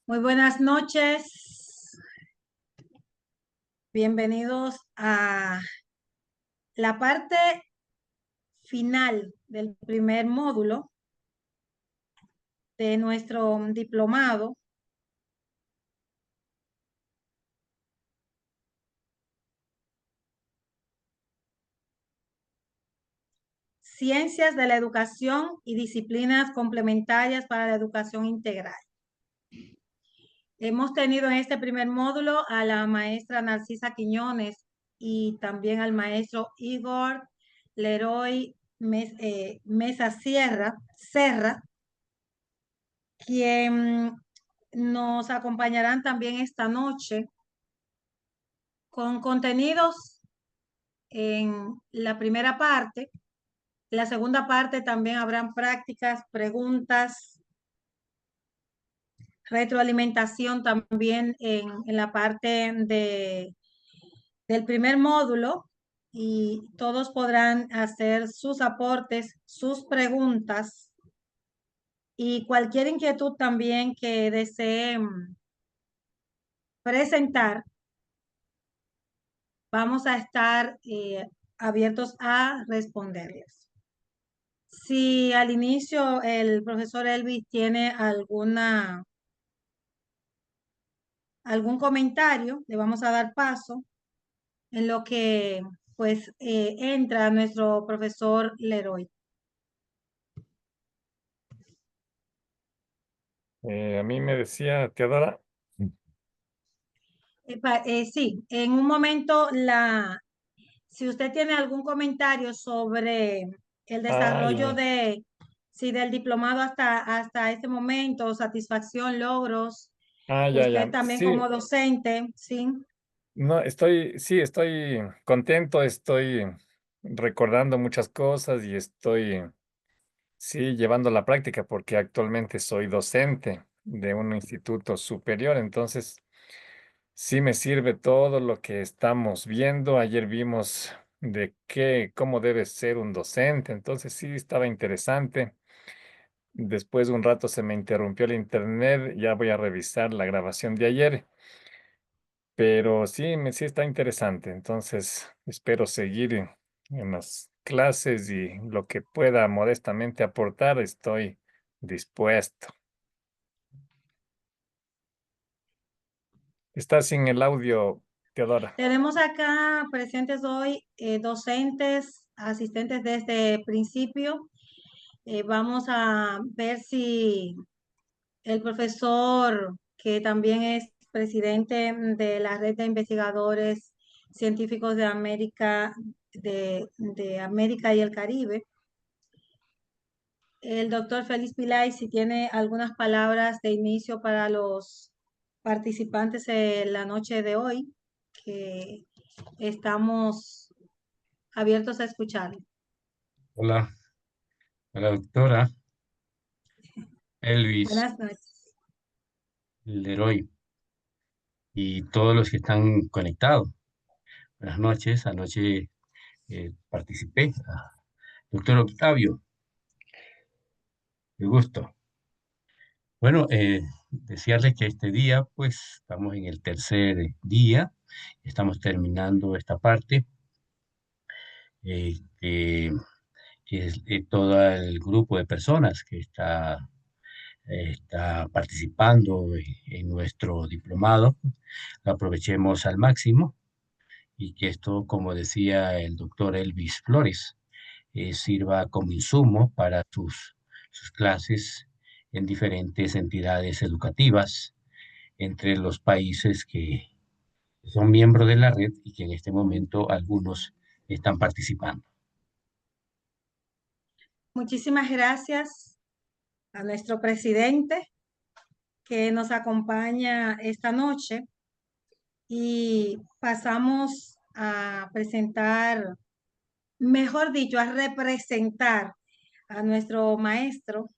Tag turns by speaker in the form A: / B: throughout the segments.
A: Muy buenas noches. Bienvenidos a la parte final del primer módulo de nuestro diplomado. Ciencias de la educación y disciplinas complementarias para la educación integral. Hemos tenido en este primer módulo a la maestra Narcisa Quiñones y también al maestro Igor Leroy Mesa Serra, quien nos acompañarán también esta noche con contenidos en la primera parte. En la segunda parte también habrán prácticas, preguntas, retroalimentación también en la parte del primer módulo, y todos podrán hacer sus aportes, sus preguntas y cualquier inquietud también que deseen presentar. Vamos a estar abiertos a responderles. Si al inicio el profesor Elvis tiene algún comentario, le vamos a dar paso en lo que pues entra nuestro profesor Leroy.
B: A mí me decía Teodora.
A: Sí, en un momento si usted tiene algún comentario sobre el desarrollo
B: Ya.
A: del diplomado hasta este momento, satisfacción, logros,
B: Ya,
A: usted
B: ya.
A: también
B: Sí,
A: como docente, sí.
B: no, estoy contento, estoy recordando muchas cosas y estoy, sí, llevando la práctica porque actualmente soy docente de un instituto superior, entonces sí me sirve todo lo que estamos viendo. Ayer vimos cómo debe ser un docente, entonces sí estaba interesante. Después de un rato se me interrumpió el internet, ya voy a revisar la grabación de ayer, pero sí está interesante, entonces espero seguir en las clases y lo que pueda modestamente aportar, estoy dispuesto. Está sin el audio, Teodora.
A: Tenemos acá presentes hoy docentes, asistentes desde principio. Vamos a ver si el profesor, que también es presidente de la Red de Investigadores Científicos de América, de América y el Caribe, el doctor Félix Pilay, si tiene algunas palabras de inicio para los participantes en la noche de hoy, que estamos abiertos a escuchar.
C: Hola, hola doctora Elvis
A: Buenas noches.
C: Leroy y todos los que están conectados. Buenas noches, anoche participé. Doctor Octavio, qué gusto. Bueno, desearles que este día, pues estamos en el tercer día, estamos terminando esta parte, que, que es todo el grupo de personas que está participando en nuestro diplomado. Lo aprovechemos al máximo y que esto, como decía el doctor Elvis Flores, sirva como insumo para sus clases en diferentes entidades educativas entre los países que son miembros de la red y que en este momento algunos están participando.
A: Muchísimas gracias a nuestro presidente que nos acompaña esta noche, y pasamos a presentar, mejor dicho, a representar a nuestro maestro,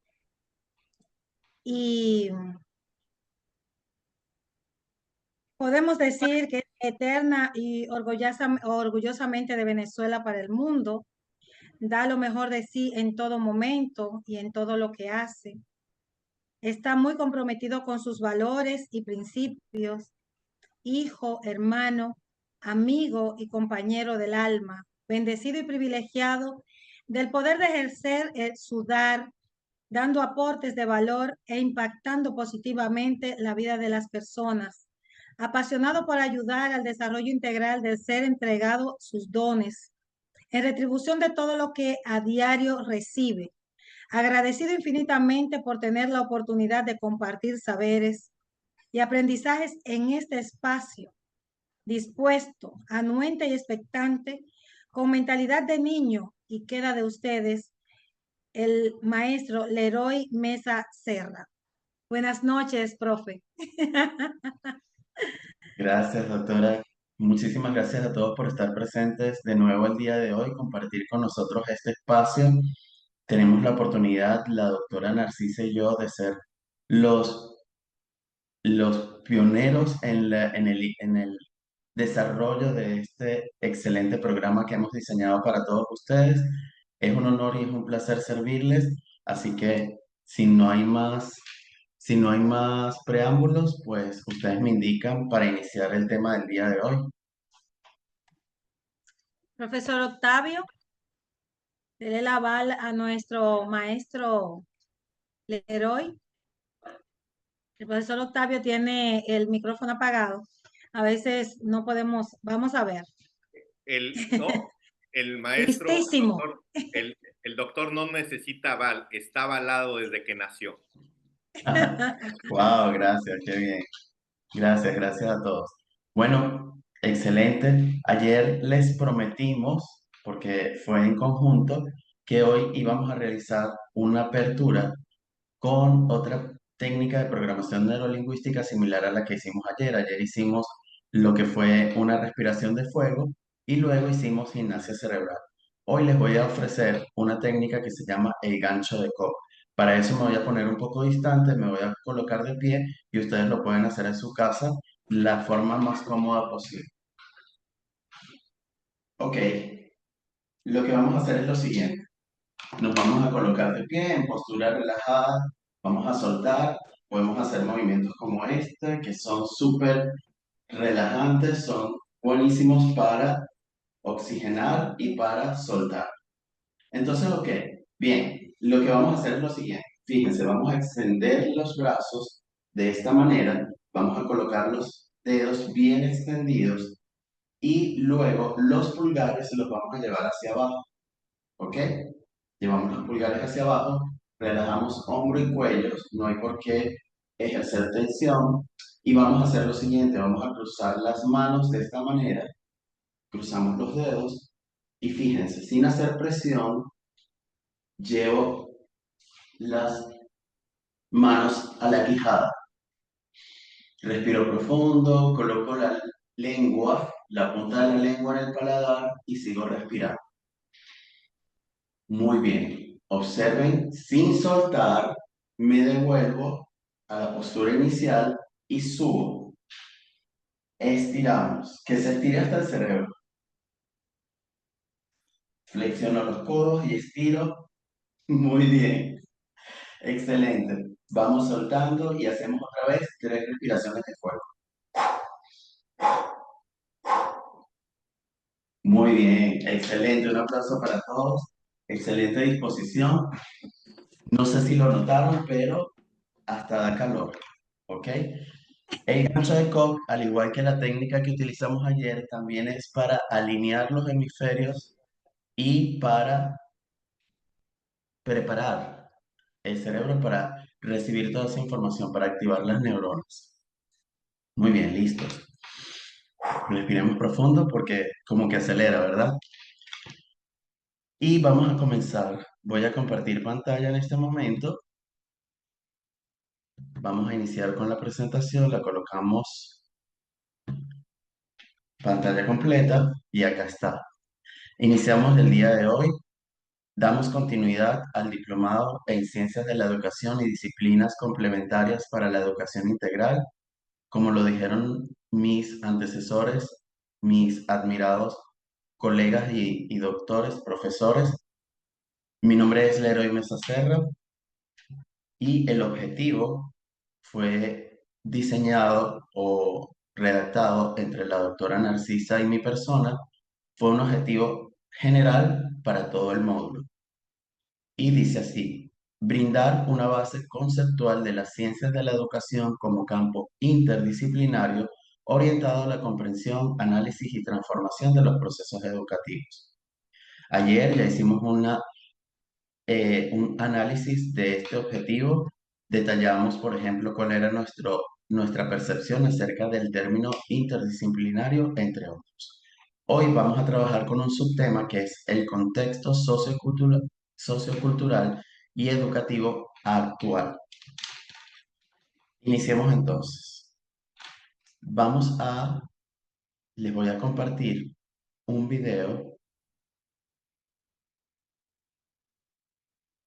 A: y podemos decir que es eterna y orgullosamente de Venezuela para el mundo. Da lo mejor de sí en todo momento y en todo lo que hace. Está muy comprometido con sus valores y principios, hijo, hermano, amigo y compañero del alma, bendecido y privilegiado del poder de ejercer su dar, dando aportes de valor e impactando positivamente la vida de las personas, apasionado por ayudar al desarrollo integral del ser entregado sus dones, en retribución de todo lo que a diario recibe, agradecido infinitamente por tener la oportunidad de compartir saberes y aprendizajes en este espacio, dispuesto, anuente y expectante, con mentalidad de niño, y queda de ustedes el maestro Leroy Mesa Serra. Buenas noches, profe.
D: Gracias, doctora. Muchísimas gracias a todos por estar presentes de nuevo el día de hoy, compartir con nosotros este espacio. Tenemos la oportunidad, la doctora Narcisa y yo, de ser los, los pioneros en el desarrollo de este excelente programa que hemos diseñado para todos ustedes. Es un honor y es un placer servirles, así que si no hay más, si no hay más preámbulos, pues ustedes me indican para iniciar el tema del día de hoy.
A: Profesor Octavio, dele el aval a nuestro maestro Leroy. El profesor Octavio tiene el micrófono apagado. A veces no podemos, vamos a ver.
E: No, el maestro,
A: Listísimo.
E: el doctor no necesita aval, está avalado desde que nació.
D: Wow, gracias, qué bien. Gracias a todos. Bueno, excelente. Ayer les prometimos, porque fue en conjunto, que hoy íbamos a realizar una apertura con otra técnica de programación neurolingüística similar a la que hicimos ayer. Ayer hicimos lo que fue una respiración de fuego y luego hicimos gimnasia cerebral. Hoy les voy a ofrecer una técnica que se llama el gancho de Koch. Para eso me voy a poner un poco distante, me voy a colocar de pie y ustedes lo pueden hacer en su casa la forma más cómoda posible. Ok, lo que vamos a hacer es lo siguiente. Nos vamos a colocar de pie en postura relajada, vamos a soltar, podemos hacer movimientos como este, que son súper relajantes, son buenísimos para oxigenar y para soltar. Entonces, ok, bien, lo que vamos a hacer es lo siguiente. Fíjense, vamos a extender los brazos de esta manera, vamos a colocar los dedos bien extendidos y luego los pulgares los vamos a llevar hacia abajo, ¿ok? Llevamos los pulgares hacia abajo, relajamos hombro y cuello, no hay por qué ejercer tensión. Y vamos a hacer lo siguiente, vamos a cruzar las manos de esta manera, cruzamos los dedos y fíjense, sin hacer presión, llevo las manos a la quijada. Respiro profundo, coloco la lengua, la punta de la lengua en el paladar y sigo respirando. Muy bien. Observen, sin soltar, me devuelvo a la postura inicial y subo. Estiramos, que se estire hasta el cerebro. Flexiono los codos y estiro. Muy bien. Excelente. Vamos soltando y hacemos otra vez 3 respiraciones de fuego. Muy bien, excelente. Un aplauso para todos. Excelente disposición. No sé si lo notaron, pero hasta da calor. ¿Ok? El gancho de Koch, al igual que la técnica que utilizamos ayer, también es para alinear los hemisferios y para preparar el cerebro para recibir toda esa información, para activar las neuronas. Muy bien, listos. Respiremos profundo porque como que acelera, ¿verdad? Y vamos a comenzar. Voy a compartir pantalla en este momento. Vamos a iniciar con la presentación. La colocamos pantalla completa y acá está. Iniciamos el día de hoy. Damos continuidad al diplomado en Ciencias de la Educación y Disciplinas Complementarias para la Educación Integral. Como lo dijeron mis antecesores, mis admirados colegas y doctores, profesores, mi nombre es Leroy Mesa Serra. y el objetivo fue diseñado o redactado entre la doctora Narcisa y mi persona. Fue un objetivo general para todo el módulo y dice así: brindar una base conceptual de las ciencias de la educación como campo interdisciplinario orientado a la comprensión, análisis y transformación de los procesos educativos. Ayer ya hicimos un análisis de este objetivo. Detallamos, por ejemplo, cuál era nuestra percepción acerca del término interdisciplinario, entre otros. Hoy vamos a trabajar con un subtema que es el contexto sociocultural y educativo actual. Iniciemos entonces. Les voy a compartir un video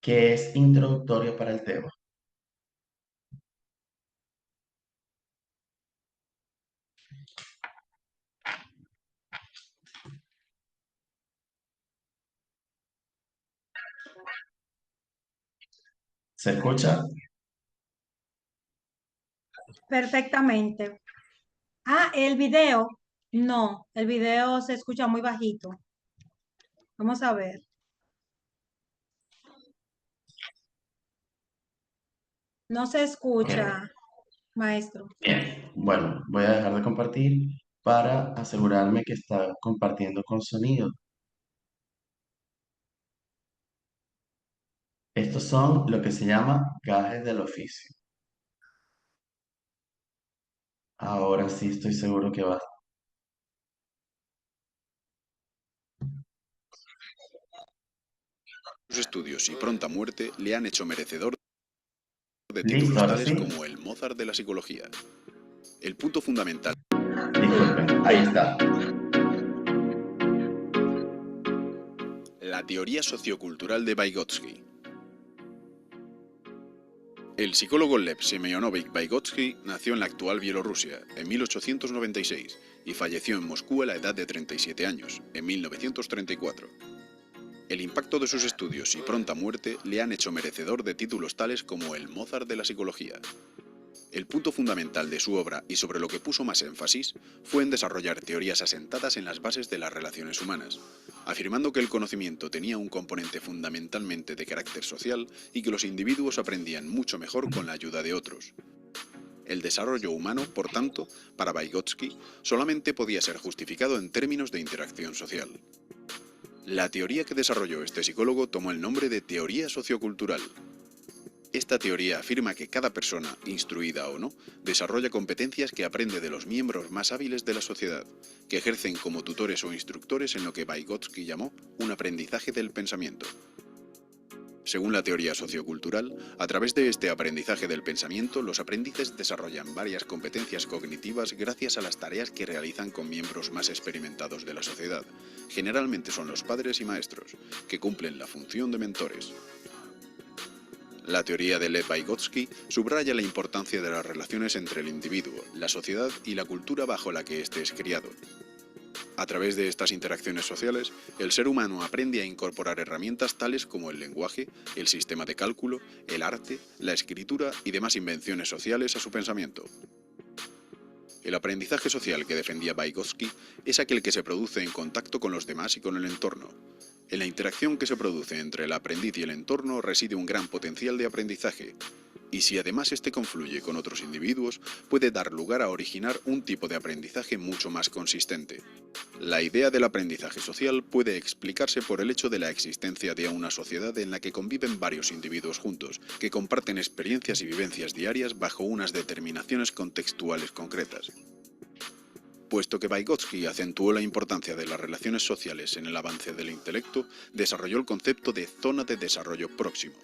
D: que es introductorio para el tema. ¿Se escucha?
A: Perfectamente. Ah, el video. No, el video se escucha muy bajito. Vamos a ver. No se escucha, maestro.
D: Bien, bueno, voy a dejar de compartir para asegurarme que está compartiendo con sonido. Estos son lo que se llama gajes del oficio. Ahora sí estoy seguro que va.
F: Sus estudios y pronta muerte le han hecho merecedor de
D: Listo,
F: títulos
D: ahora
F: tales
D: sí.
F: como el Mozart de la psicología. El punto fundamental.
D: Disculpen, ahí está.
F: La teoría sociocultural de Vygotsky. El psicólogo Lev Semyonovich Vygotsky nació en la actual Bielorrusia en 1896 y falleció en Moscú a la edad de 37 años, en 1934. El impacto de sus estudios y pronta muerte le han hecho merecedor de títulos tales como el Mozart de la psicología. El punto fundamental de su obra y sobre lo que puso más énfasis fue en desarrollar teorías asentadas en las bases de las relaciones humanas, afirmando que el conocimiento tenía un componente fundamentalmente de carácter social y que los individuos aprendían mucho mejor con la ayuda de otros. El desarrollo humano, por tanto, para Vygotsky, solamente podía ser justificado en términos de interacción social. La teoría que desarrolló este psicólogo tomó el nombre de teoría sociocultural. Esta teoría afirma que cada persona, instruida o no, desarrolla competencias que aprende de los miembros más hábiles de la sociedad, que ejercen como tutores o instructores en lo que Vygotsky llamó un aprendizaje del pensamiento. Según la teoría sociocultural, a través de este aprendizaje del pensamiento, los aprendices desarrollan varias competencias cognitivas gracias a las tareas que realizan con miembros más experimentados de la sociedad. Generalmente son los padres y maestros, que cumplen la función de mentores. La teoría de Lev Vygotsky subraya la importancia de las relaciones entre el individuo, la sociedad y la cultura bajo la que éste es criado. A través de estas interacciones sociales, el ser humano aprende a incorporar herramientas tales como el lenguaje, el sistema de cálculo, el arte, la escritura y demás invenciones sociales a su pensamiento. El aprendizaje social que defendía Vygotsky es aquel que se produce en contacto con los demás y con el entorno. En la interacción que se produce entre el aprendiz y el entorno reside un gran potencial de aprendizaje, y si además este confluye con otros individuos, puede dar lugar a originar un tipo de aprendizaje mucho más consistente. La idea del aprendizaje social puede explicarse por el hecho de la existencia de una sociedad en la que conviven varios individuos juntos, que comparten experiencias y vivencias diarias bajo unas determinaciones contextuales concretas. Puesto que Vygotsky acentuó la importancia de las relaciones sociales en el avance del intelecto, desarrolló el concepto de zona de desarrollo próximo.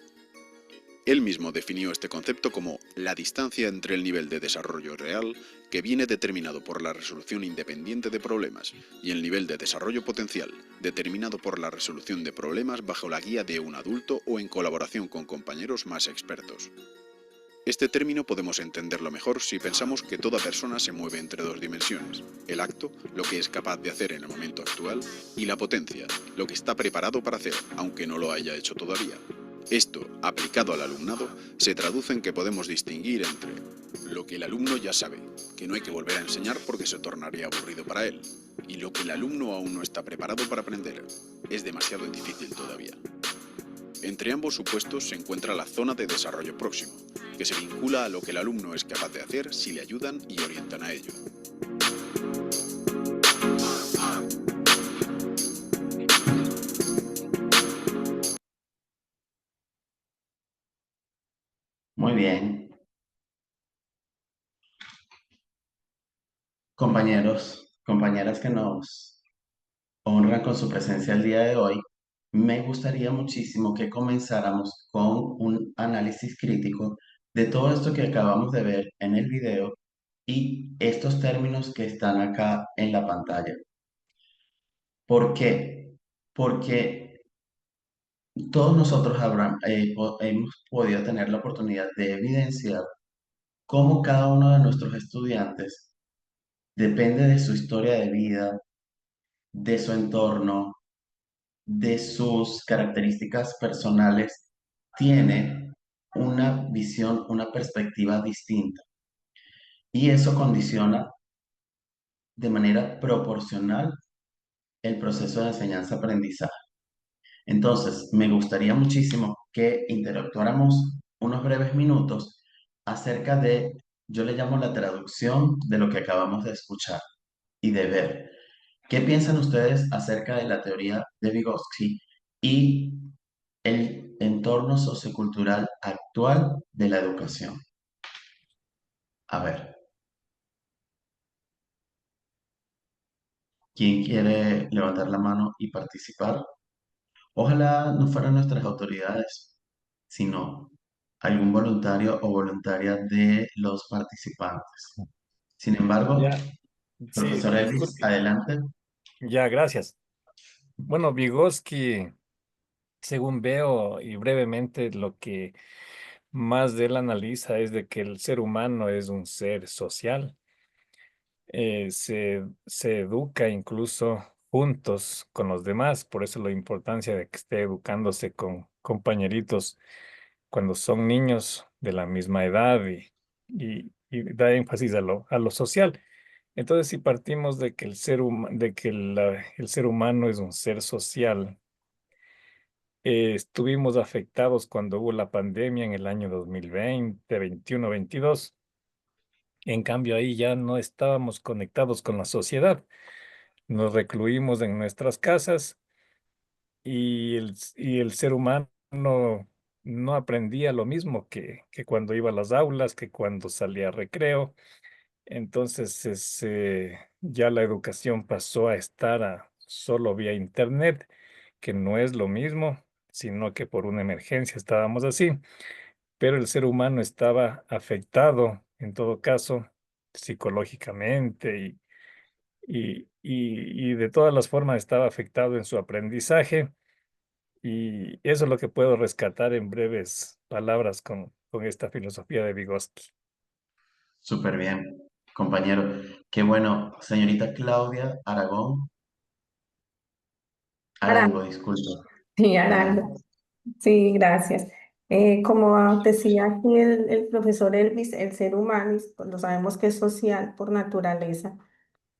F: Él mismo definió este concepto como la distancia entre el nivel de desarrollo real, que viene determinado por la resolución independiente de problemas, y el nivel de desarrollo potencial, determinado por la resolución de problemas bajo la guía de un adulto o en colaboración con compañeros más expertos. Este término podemos entenderlo mejor si pensamos que toda persona se mueve entre dos dimensiones: el acto, lo que es capaz de hacer en el momento actual, y la potencia, lo que está preparado para hacer, aunque no lo haya hecho todavía. Esto, aplicado al alumnado, se traduce en que podemos distinguir entre lo que el alumno ya sabe, que no hay que volver a enseñar porque se tornaría aburrido para él, y lo que el alumno aún no está preparado para aprender. Es demasiado difícil todavía. Entre ambos supuestos se encuentra la zona de desarrollo próximo, que se vincula a lo que el alumno es capaz de hacer si le ayudan y orientan a ello.
D: Muy bien. Compañeros, compañeras que nos honran con su presencia el día de hoy, me gustaría muchísimo que comenzáramos con un análisis crítico de todo esto que acabamos de ver en el video y estos términos que están acá en la pantalla. ¿Por qué? Porque todos nosotros hemos podido tener la oportunidad de evidenciar cómo cada uno de nuestros estudiantes depende de su historia de vida, de su entorno, de sus características personales, tiene una visión, una perspectiva distinta. Y eso condiciona de manera proporcional el proceso de enseñanza-aprendizaje. Entonces, me gustaría muchísimo que interactuáramos unos breves minutos acerca de, yo le llamo la traducción de lo que acabamos de escuchar y de ver. ¿Qué piensan ustedes acerca de la teoría de Vygotsky y el entorno sociocultural actual de la educación? A ver, ¿quién quiere levantar la mano y participar? Ojalá no fueran nuestras autoridades, sino algún voluntario o voluntaria de los participantes. Sin embargo,
B: Ya, sí,
D: profesor Elvis,
B: disculpe.
D: adelante.
B: Ya, gracias. Bueno, Vygotsky, según veo y brevemente, lo que más de él analiza es de que el ser humano es un ser social. Se educa incluso juntos con los demás, por eso la importancia de que esté educándose con compañeritos cuando son niños de la misma edad y da énfasis a lo social. Entonces, si partimos de que el ser humano es un ser social, estuvimos afectados cuando hubo la pandemia en el año 2020, 21, 22. En cambio, ahí ya no estábamos conectados con la sociedad. Nos recluimos en nuestras casas y el ser humano no aprendía lo mismo que cuando iba a las aulas, que cuando salía a recreo. Entonces, ya la educación pasó a estar solo vía internet, que no es lo mismo, sino que por una emergencia estábamos así, pero el ser humano estaba afectado, en todo caso, psicológicamente y de todas las formas estaba afectado en su aprendizaje. Y eso es lo que puedo rescatar en breves palabras con esta filosofía de Vygotsky.
D: Súper bien, compañero. Qué bueno, señorita Claudia Aragón. Arango,
G: Arango,
D: disculpe.
G: sí,
D: Arango.
G: Arango. Sí, gracias. Como decía aquí el profesor Elvis, el ser humano, lo sabemos que es social por naturaleza.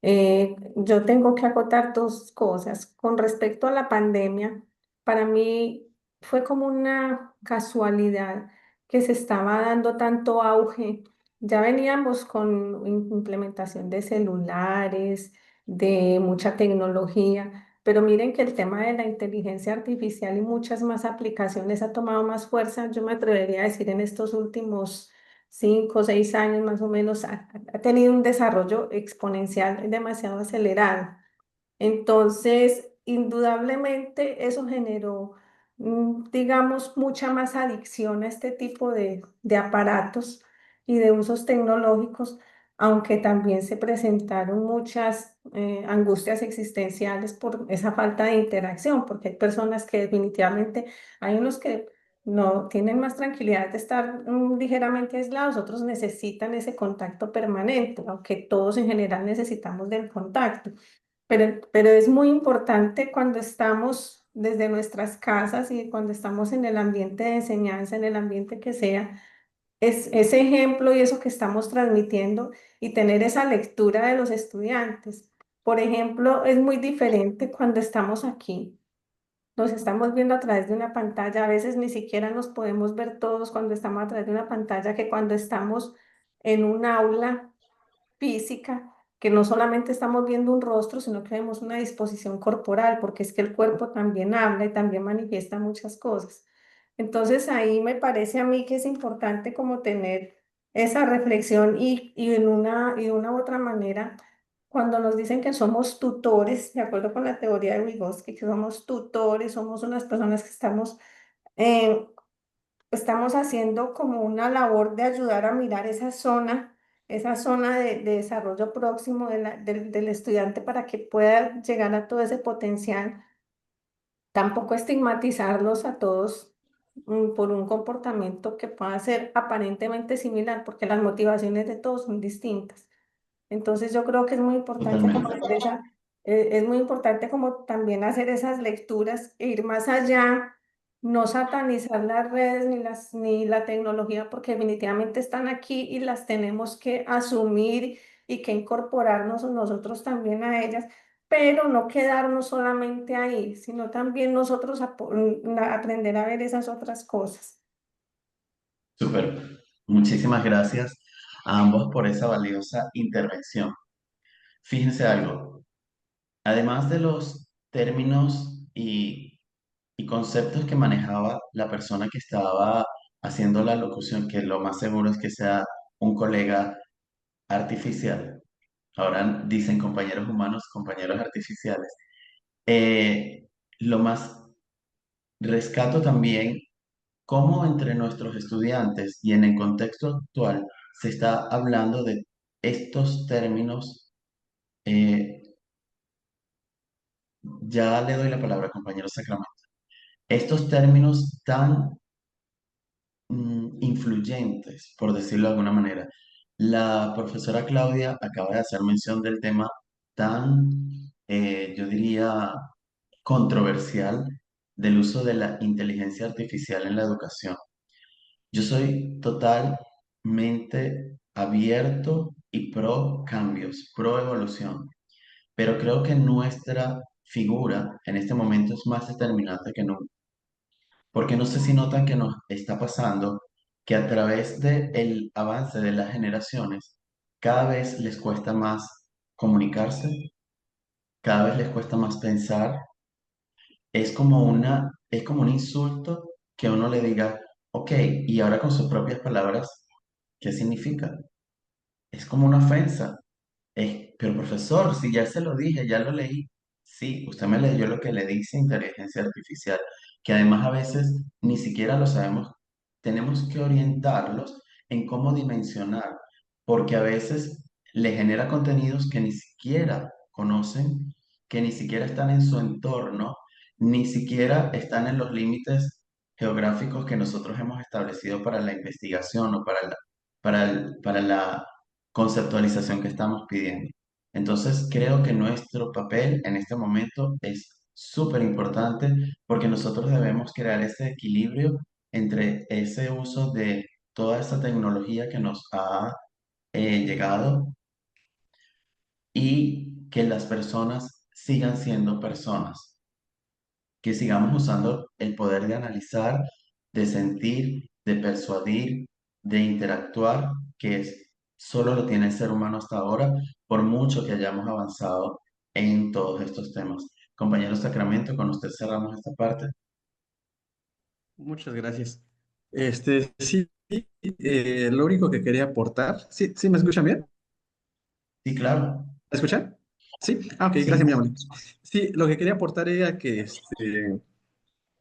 G: Yo tengo que acotar dos cosas. Con respecto a la pandemia, para mí fue como una casualidad que se estaba dando tanto auge. Ya veníamos con implementación de celulares, de mucha tecnología, pero miren que el tema de la inteligencia artificial y muchas más aplicaciones ha tomado más fuerza. Yo me atrevería a decir en estos últimos 5 o 6 años más o menos, ha tenido un desarrollo exponencial demasiado acelerado. Entonces, indudablemente eso generó, digamos, mucha más adicción a este tipo de aparatos y de usos tecnológicos, aunque también se presentaron muchas angustias existenciales por esa falta de interacción, porque hay personas que definitivamente, hay unos que no tienen más tranquilidad de estar ligeramente aislados, otros necesitan ese contacto permanente, aunque todos en general necesitamos del contacto. Pero es muy importante cuando estamos desde nuestras casas y cuando estamos en el ambiente de enseñanza, en el ambiente que sea, es ese ejemplo y eso que estamos transmitiendo y tener esa lectura de los estudiantes. Por ejemplo, es muy diferente cuando estamos aquí. Nos estamos viendo a través de una pantalla, a veces ni siquiera nos podemos ver todos cuando estamos a través de una pantalla que cuando estamos en un aula física, que no solamente estamos viendo un rostro, sino que vemos una disposición corporal, porque es que el cuerpo también habla y también manifiesta muchas cosas. Entonces ahí me parece a mí que es importante como tener esa reflexión y y de una u otra manera, cuando nos dicen que somos tutores, de acuerdo con la teoría de Vygotsky, que somos tutores, somos unas personas que eh, estamos haciendo como una labor de ayudar a mirar esa zona de desarrollo próximo del estudiante para que pueda llegar a todo ese potencial. Tampoco estigmatizarlos a todos por un comportamiento que pueda ser aparentemente similar, porque las motivaciones de todos son distintas. Entonces yo creo que es muy importante como
D: Totalmente.
G: hacer es muy importante como también hacer esas lecturas e ir más allá, no satanizar las redes ni la tecnología, porque definitivamente están aquí y las tenemos que asumir y que incorporarnos nosotros también a ellas, pero no quedarnos solamente ahí, sino también nosotros aprender a ver esas otras cosas.
D: Súper. Muchísimas gracias a ambos por esa valiosa intervención. Fíjense algo, además de los términos y conceptos que manejaba la persona que estaba haciendo la locución, que lo más seguro es que sea un colega artificial. Ahora dicen compañeros humanos, compañeros artificiales. Eh, lo más rescato también cómo entre nuestros estudiantes y en el contexto actual se está hablando de estos términos. eh, ya le doy la palabra, compañero Sacramento. Estos términos tan influyentes, por decirlo de alguna manera. La profesora Claudia acaba de hacer mención del tema tan, yo diría, controversial del uso de la inteligencia artificial en la educación. Yo soy totalmente abierto y pro cambios, pro evolución, pero creo que nuestra figura en este momento es más determinante que nunca, porque no sé si notan que nos está pasando que a través del avance de las generaciones, cada vez les cuesta más comunicarse, cada vez les cuesta más pensar. Es como un insulto que uno le diga, ok, y ahora con sus propias palabras, ¿qué significa? Es como una ofensa. Pero profesor, si ya se lo dije, ya lo leí. Sí, usted me leyó lo que le dice inteligencia artificial, que además a veces ni siquiera lo sabemos. Tenemos que orientarlos en cómo dimensionar, porque a veces le genera contenidos que ni siquiera conocen, que ni siquiera están en su entorno, ni siquiera están en los límites geográficos que nosotros hemos establecido para la investigación o para la conceptualización que estamos pidiendo. Entonces, creo que nuestro papel en este momento es súper importante porque nosotros debemos crear ese equilibrio entre ese uso de toda esa tecnología que nos ha llegado y que las personas sigan siendo personas, que sigamos usando el poder de analizar, de sentir, de persuadir, de interactuar, que solo lo tiene el ser humano hasta ahora, por mucho que hayamos avanzado en todos estos temas. Compañero Sacramento, con usted cerramos esta parte.
H: Muchas gracias. Sí, lo único que quería aportar, ¿sí, sí me escuchan bien?
D: Sí, claro.
H: ¿Me escuchan? Sí, ah, ok,
D: Sí.
H: gracias, mi amor. Sí, lo que quería aportar era que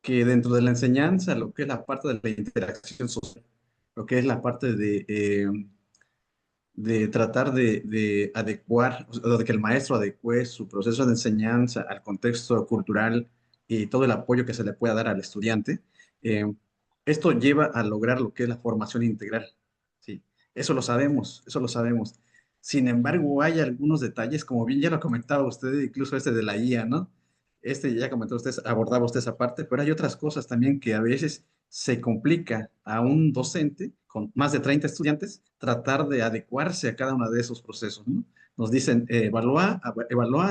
H: dentro de la enseñanza, lo que es la parte de la interacción social, lo que es la parte de tratar de adecuar, o sea, de que el maestro adecue su proceso de enseñanza al contexto cultural y todo el apoyo que se le pueda dar al estudiante, eh, esto lleva a lograr lo que es la formación integral. Sí, eso lo sabemos, eso lo sabemos. Sin embargo, hay algunos detalles, como bien ya lo comentaba usted, incluso este de la IA, ¿no? Ya comentó usted, abordaba usted esa parte, pero hay otras cosas también que a veces se complica a un docente con más de 30 estudiantes tratar de adecuarse a cada uno de esos procesos, ¿no? Nos dicen, evalúa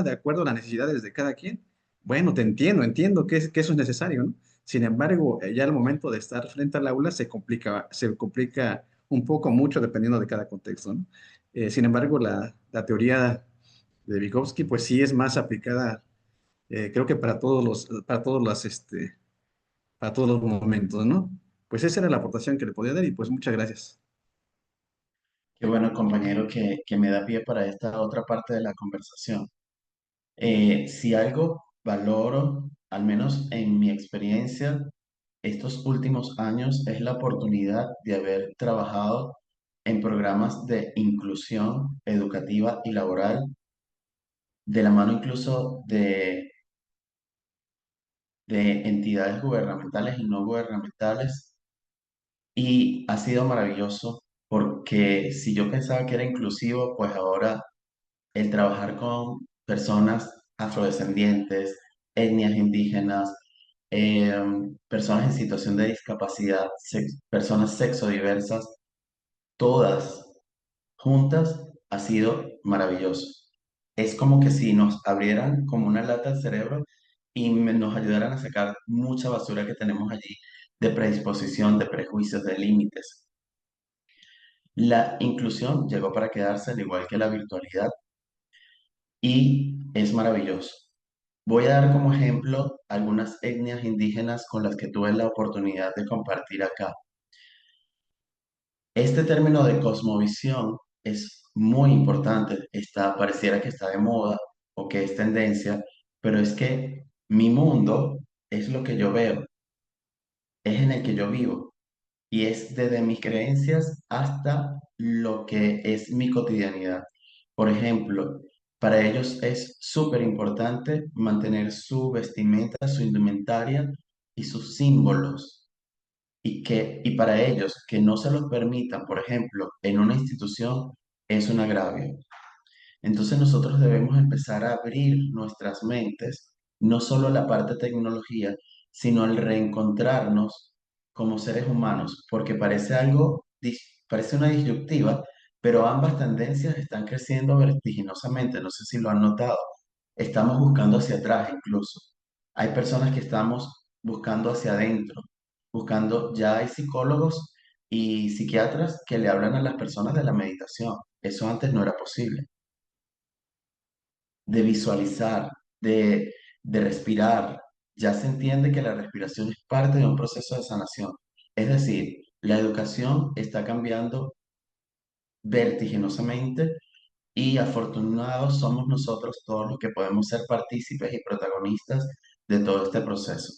H: de acuerdo a las necesidades de cada quien. Bueno, entiendo que eso es necesario, ¿no? Sin embargo, ya al momento de estar frente al aula se complica un poco mucho dependiendo de cada contexto, ¿no? Sin embargo, la teoría de Vygotsky, pues sí es más aplicada, creo que para todos los momentos, ¿no? Pues esa era la aportación que le podía dar y pues muchas gracias.
D: Qué bueno, compañero, que me da pie para esta otra parte de la conversación. Si algo valoro, al menos en mi experiencia, estos últimos años, es la oportunidad de haber trabajado en programas de inclusión educativa y laboral, de la mano incluso de entidades gubernamentales y no gubernamentales. Y ha sido maravilloso porque si yo pensaba que era inclusivo, pues ahora el trabajar con personas afrodescendientes, etnias indígenas, personas en situación de discapacidad, personas sexodiversas, todas juntas, ha sido maravilloso. Es como que si nos abrieran como una lata al cerebro y nos ayudaran a sacar mucha basura que tenemos allí de predisposición, de prejuicios, de límites. La inclusión llegó para quedarse, al igual que la virtualidad, y es maravilloso. Voy a dar como ejemplo algunas etnias indígenas con las que tuve la oportunidad de compartir acá. Este término de cosmovisión es muy importante, pareciera que está de moda o que es tendencia, pero es que mi mundo es lo que yo veo, es en el que yo vivo y es desde mis creencias hasta lo que es mi cotidianidad. Por ejemplo, para ellos es súper importante mantener su vestimenta, su indumentaria y sus símbolos. Y para ellos que no se los permitan, por ejemplo, en una institución, es un agravio. Entonces nosotros debemos empezar a abrir nuestras mentes, no solo a la parte de tecnología, sino al reencontrarnos como seres humanos, porque parece parece una disyuntiva, pero ambas tendencias están creciendo vertiginosamente, no sé si lo han notado. Estamos buscando hacia atrás incluso. Hay personas que estamos buscando hacia adentro, buscando, ya hay psicólogos y psiquiatras que le hablan a las personas de la meditación. Eso antes no era posible, de visualizar, de respirar. Ya se entiende que la respiración es parte de un proceso de sanación. Es decir, la educación está cambiando vertiginosamente y afortunados somos nosotros todos los que podemos ser partícipes y protagonistas de todo este proceso.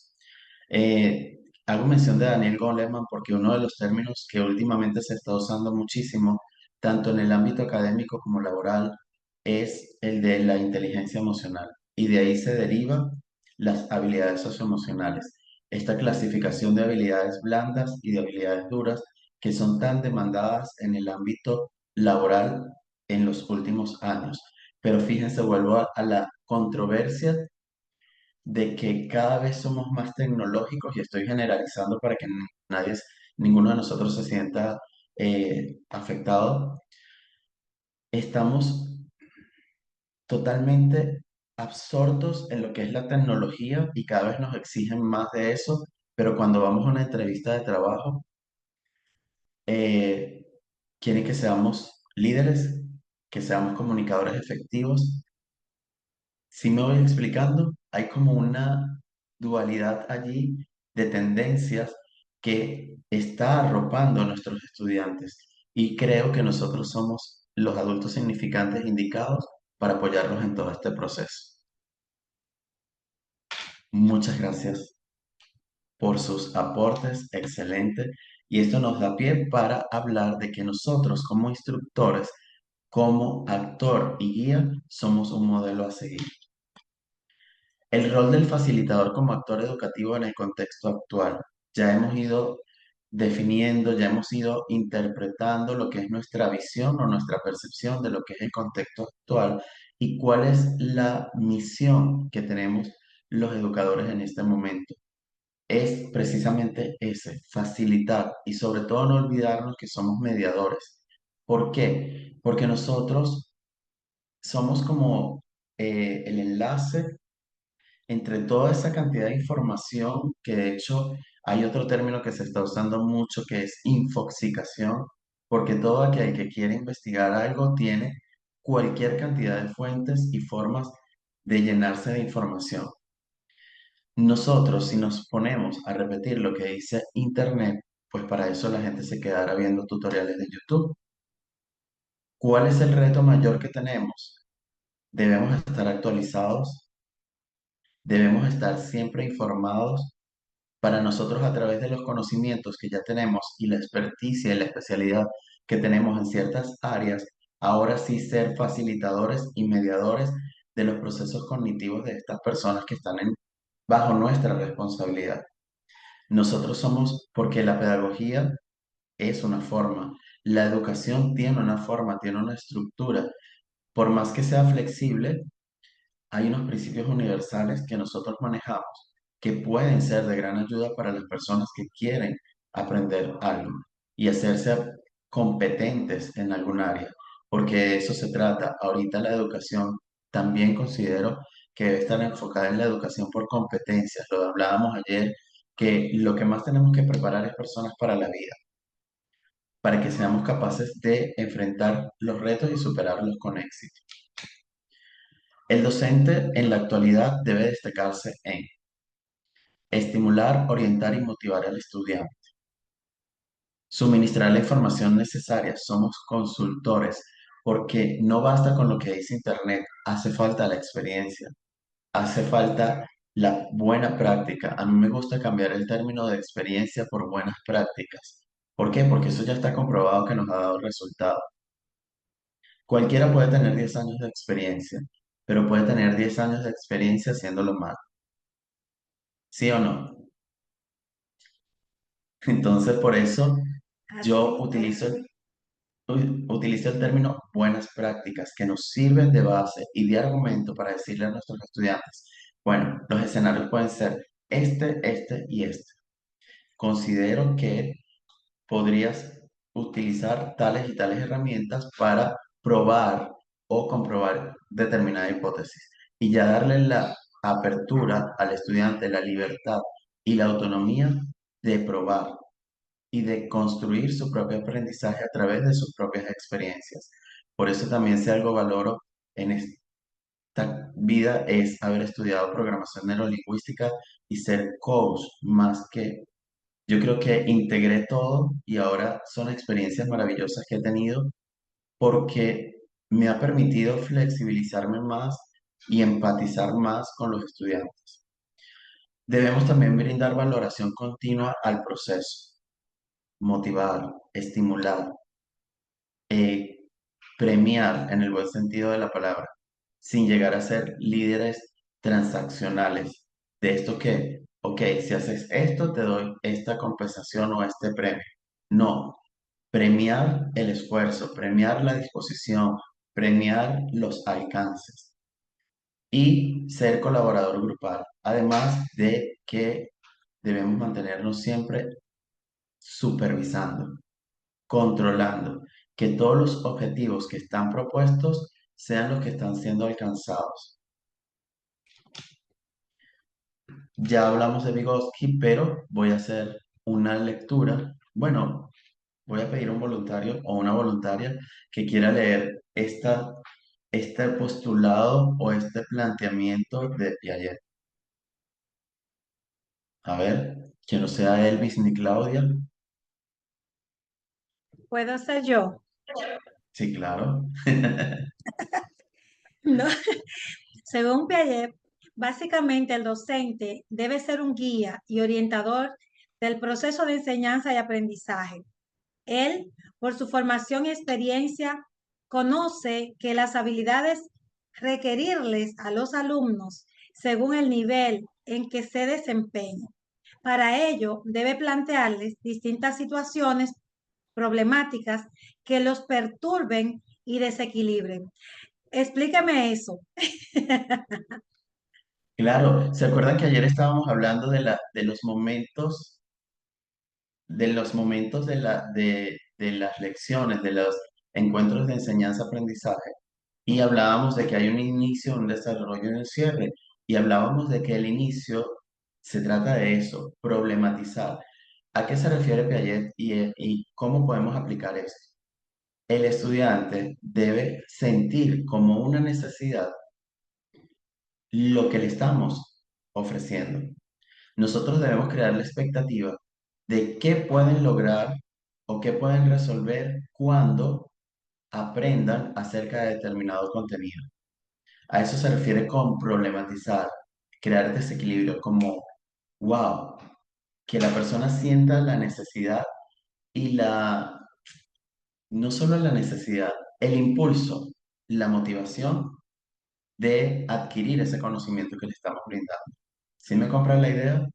D: Hago mención de Daniel Goleman porque uno de los términos que últimamente se está usando muchísimo, tanto en el ámbito académico como laboral, es el de la inteligencia emocional. Y de ahí se derivan las habilidades socioemocionales. Esta clasificación de habilidades blandas y de habilidades duras que son tan demandadas en el ámbito laboral en los últimos años. Pero fíjense, vuelvo a la controversia de que cada vez somos más tecnológicos y estoy generalizando para que nadie, ninguno de nosotros se sienta afectado. Estamos totalmente absortos en lo que es la tecnología y cada vez nos exigen más de eso, pero cuando vamos a una entrevista de trabajo, eh, quieren que seamos líderes, que seamos comunicadores efectivos. Si me voy explicando, hay como una dualidad allí de tendencias que está arropando a nuestros estudiantes y creo que nosotros somos los adultos significantes indicados para apoyarlos en todo este proceso. Muchas gracias por sus aportes, excelente. Y esto nos da pie para hablar de que nosotros como instructores, como actor y guía, somos un modelo a seguir. El rol del facilitador como actor educativo en el contexto actual. Ya hemos ido definiendo, ya hemos ido interpretando lo que es nuestra visión o nuestra percepción de lo que es el contexto actual y cuál es la misión que tenemos los educadores en este momento. Es precisamente ese, facilitar y sobre todo no olvidarnos que somos mediadores. ¿Por qué? Porque nosotros somos como el enlace entre toda esa cantidad de información, que de hecho hay otro término que se está usando mucho que es infoxicación, porque todo aquel que quiere investigar algo tiene cualquier cantidad de fuentes y formas de llenarse de información. Nosotros, si nos ponemos a repetir lo que dice Internet, pues para eso la gente se quedará viendo tutoriales de YouTube. ¿Cuál es el reto mayor que tenemos? Debemos estar actualizados, debemos estar siempre informados para nosotros a través de los conocimientos que ya tenemos y la experticia y la especialidad que tenemos en ciertas áreas, ahora sí ser facilitadores y mediadores de los procesos cognitivos de estas personas que están bajo nuestra responsabilidad. Nosotros somos, porque la pedagogía es una forma, la educación tiene una forma, tiene una estructura. Por más que sea flexible, hay unos principios universales que nosotros manejamos que pueden ser de gran ayuda para las personas que quieren aprender algo y hacerse competentes en algún área, porque de eso se trata. Ahorita la educación también considero que debe estar enfocada en la educación por competencias. Lo hablábamos ayer, que lo que más tenemos que preparar es personas para la vida, para que seamos capaces de enfrentar los retos y superarlos con éxito. El docente en la actualidad debe destacarse en estimular, orientar y motivar al estudiante, suministrar la información necesaria. Somos consultores porque no basta con lo que dice Internet, hace falta la experiencia, hace falta la buena práctica. A mí me gusta cambiar el término de experiencia por buenas prácticas. ¿Por qué? Porque eso ya está comprobado que nos ha dado resultado. Cualquiera puede tener 10 años de experiencia, pero puede tener 10 años de experiencia haciéndolo mal. ¿Sí o no? Entonces, por eso yo
A: Así
D: utilizo el término buenas prácticas, que nos sirven de base y de argumento para decirle a nuestros estudiantes, bueno, los escenarios pueden ser este y este. Considero que podrías utilizar tales y tales herramientas para probar o comprobar determinada hipótesis y ya darle la apertura al estudiante, la libertad y la autonomía de probar y de construir su propio aprendizaje a través de sus propias experiencias. Por eso también si algo valoro en esta vida es haber estudiado programación neurolingüística y ser coach más que yo creo que integré todo y ahora son experiencias maravillosas que he tenido porque me ha permitido flexibilizarme más y empatizar más con los estudiantes. Debemos también brindar valoración continua al proceso, motivar, estimular, eh, premiar en el buen sentido de la palabra, sin llegar a ser líderes transaccionales. De esto que, ok, si haces esto, te doy esta compensación o este premio. No, premiar el esfuerzo, premiar la disposición, premiar los alcances y ser colaborador grupal. Además de que debemos mantenernos siempre supervisando, controlando que todos los objetivos que están propuestos sean los que están siendo alcanzados. Ya hablamos de Vygotsky, pero voy a hacer una lectura. Bueno, voy a pedir a un voluntario o una voluntaria que quiera leer este postulado o este planteamiento de Piaget. A ver, que no sea Elvis ni Claudia.
A: puedo ser yo.
D: Sí, claro.
A: No. Según Piaget, básicamente el docente debe ser un guía y orientador del proceso de enseñanza y aprendizaje. Él, por su formación y experiencia, conoce que las habilidades requerirles a los alumnos según el nivel en que se desempeñan. Para ello, debe plantearles distintas situaciones problemáticas que los perturben y desequilibren. Explícame eso.
D: Claro, ¿se acuerdan que ayer estábamos hablando de los momentos de las lecciones, de los encuentros de enseñanza-aprendizaje? Y hablábamos de que hay un inicio, un desarrollo y un cierre. Y hablábamos de que el inicio se trata de eso, problematizar. ¿A qué se refiere Piaget y cómo podemos aplicar esto? El estudiante debe sentir como una necesidad lo que le estamos ofreciendo. Nosotros debemos crear la expectativa de qué pueden lograr o qué pueden resolver cuando aprendan acerca de determinado contenido. A eso se refiere con problematizar, crear desequilibrio, como, wow, que la persona sienta la necesidad y no solo la necesidad, el impulso, la motivación de adquirir ese conocimiento que le estamos brindando. ¿Sí me compran la idea?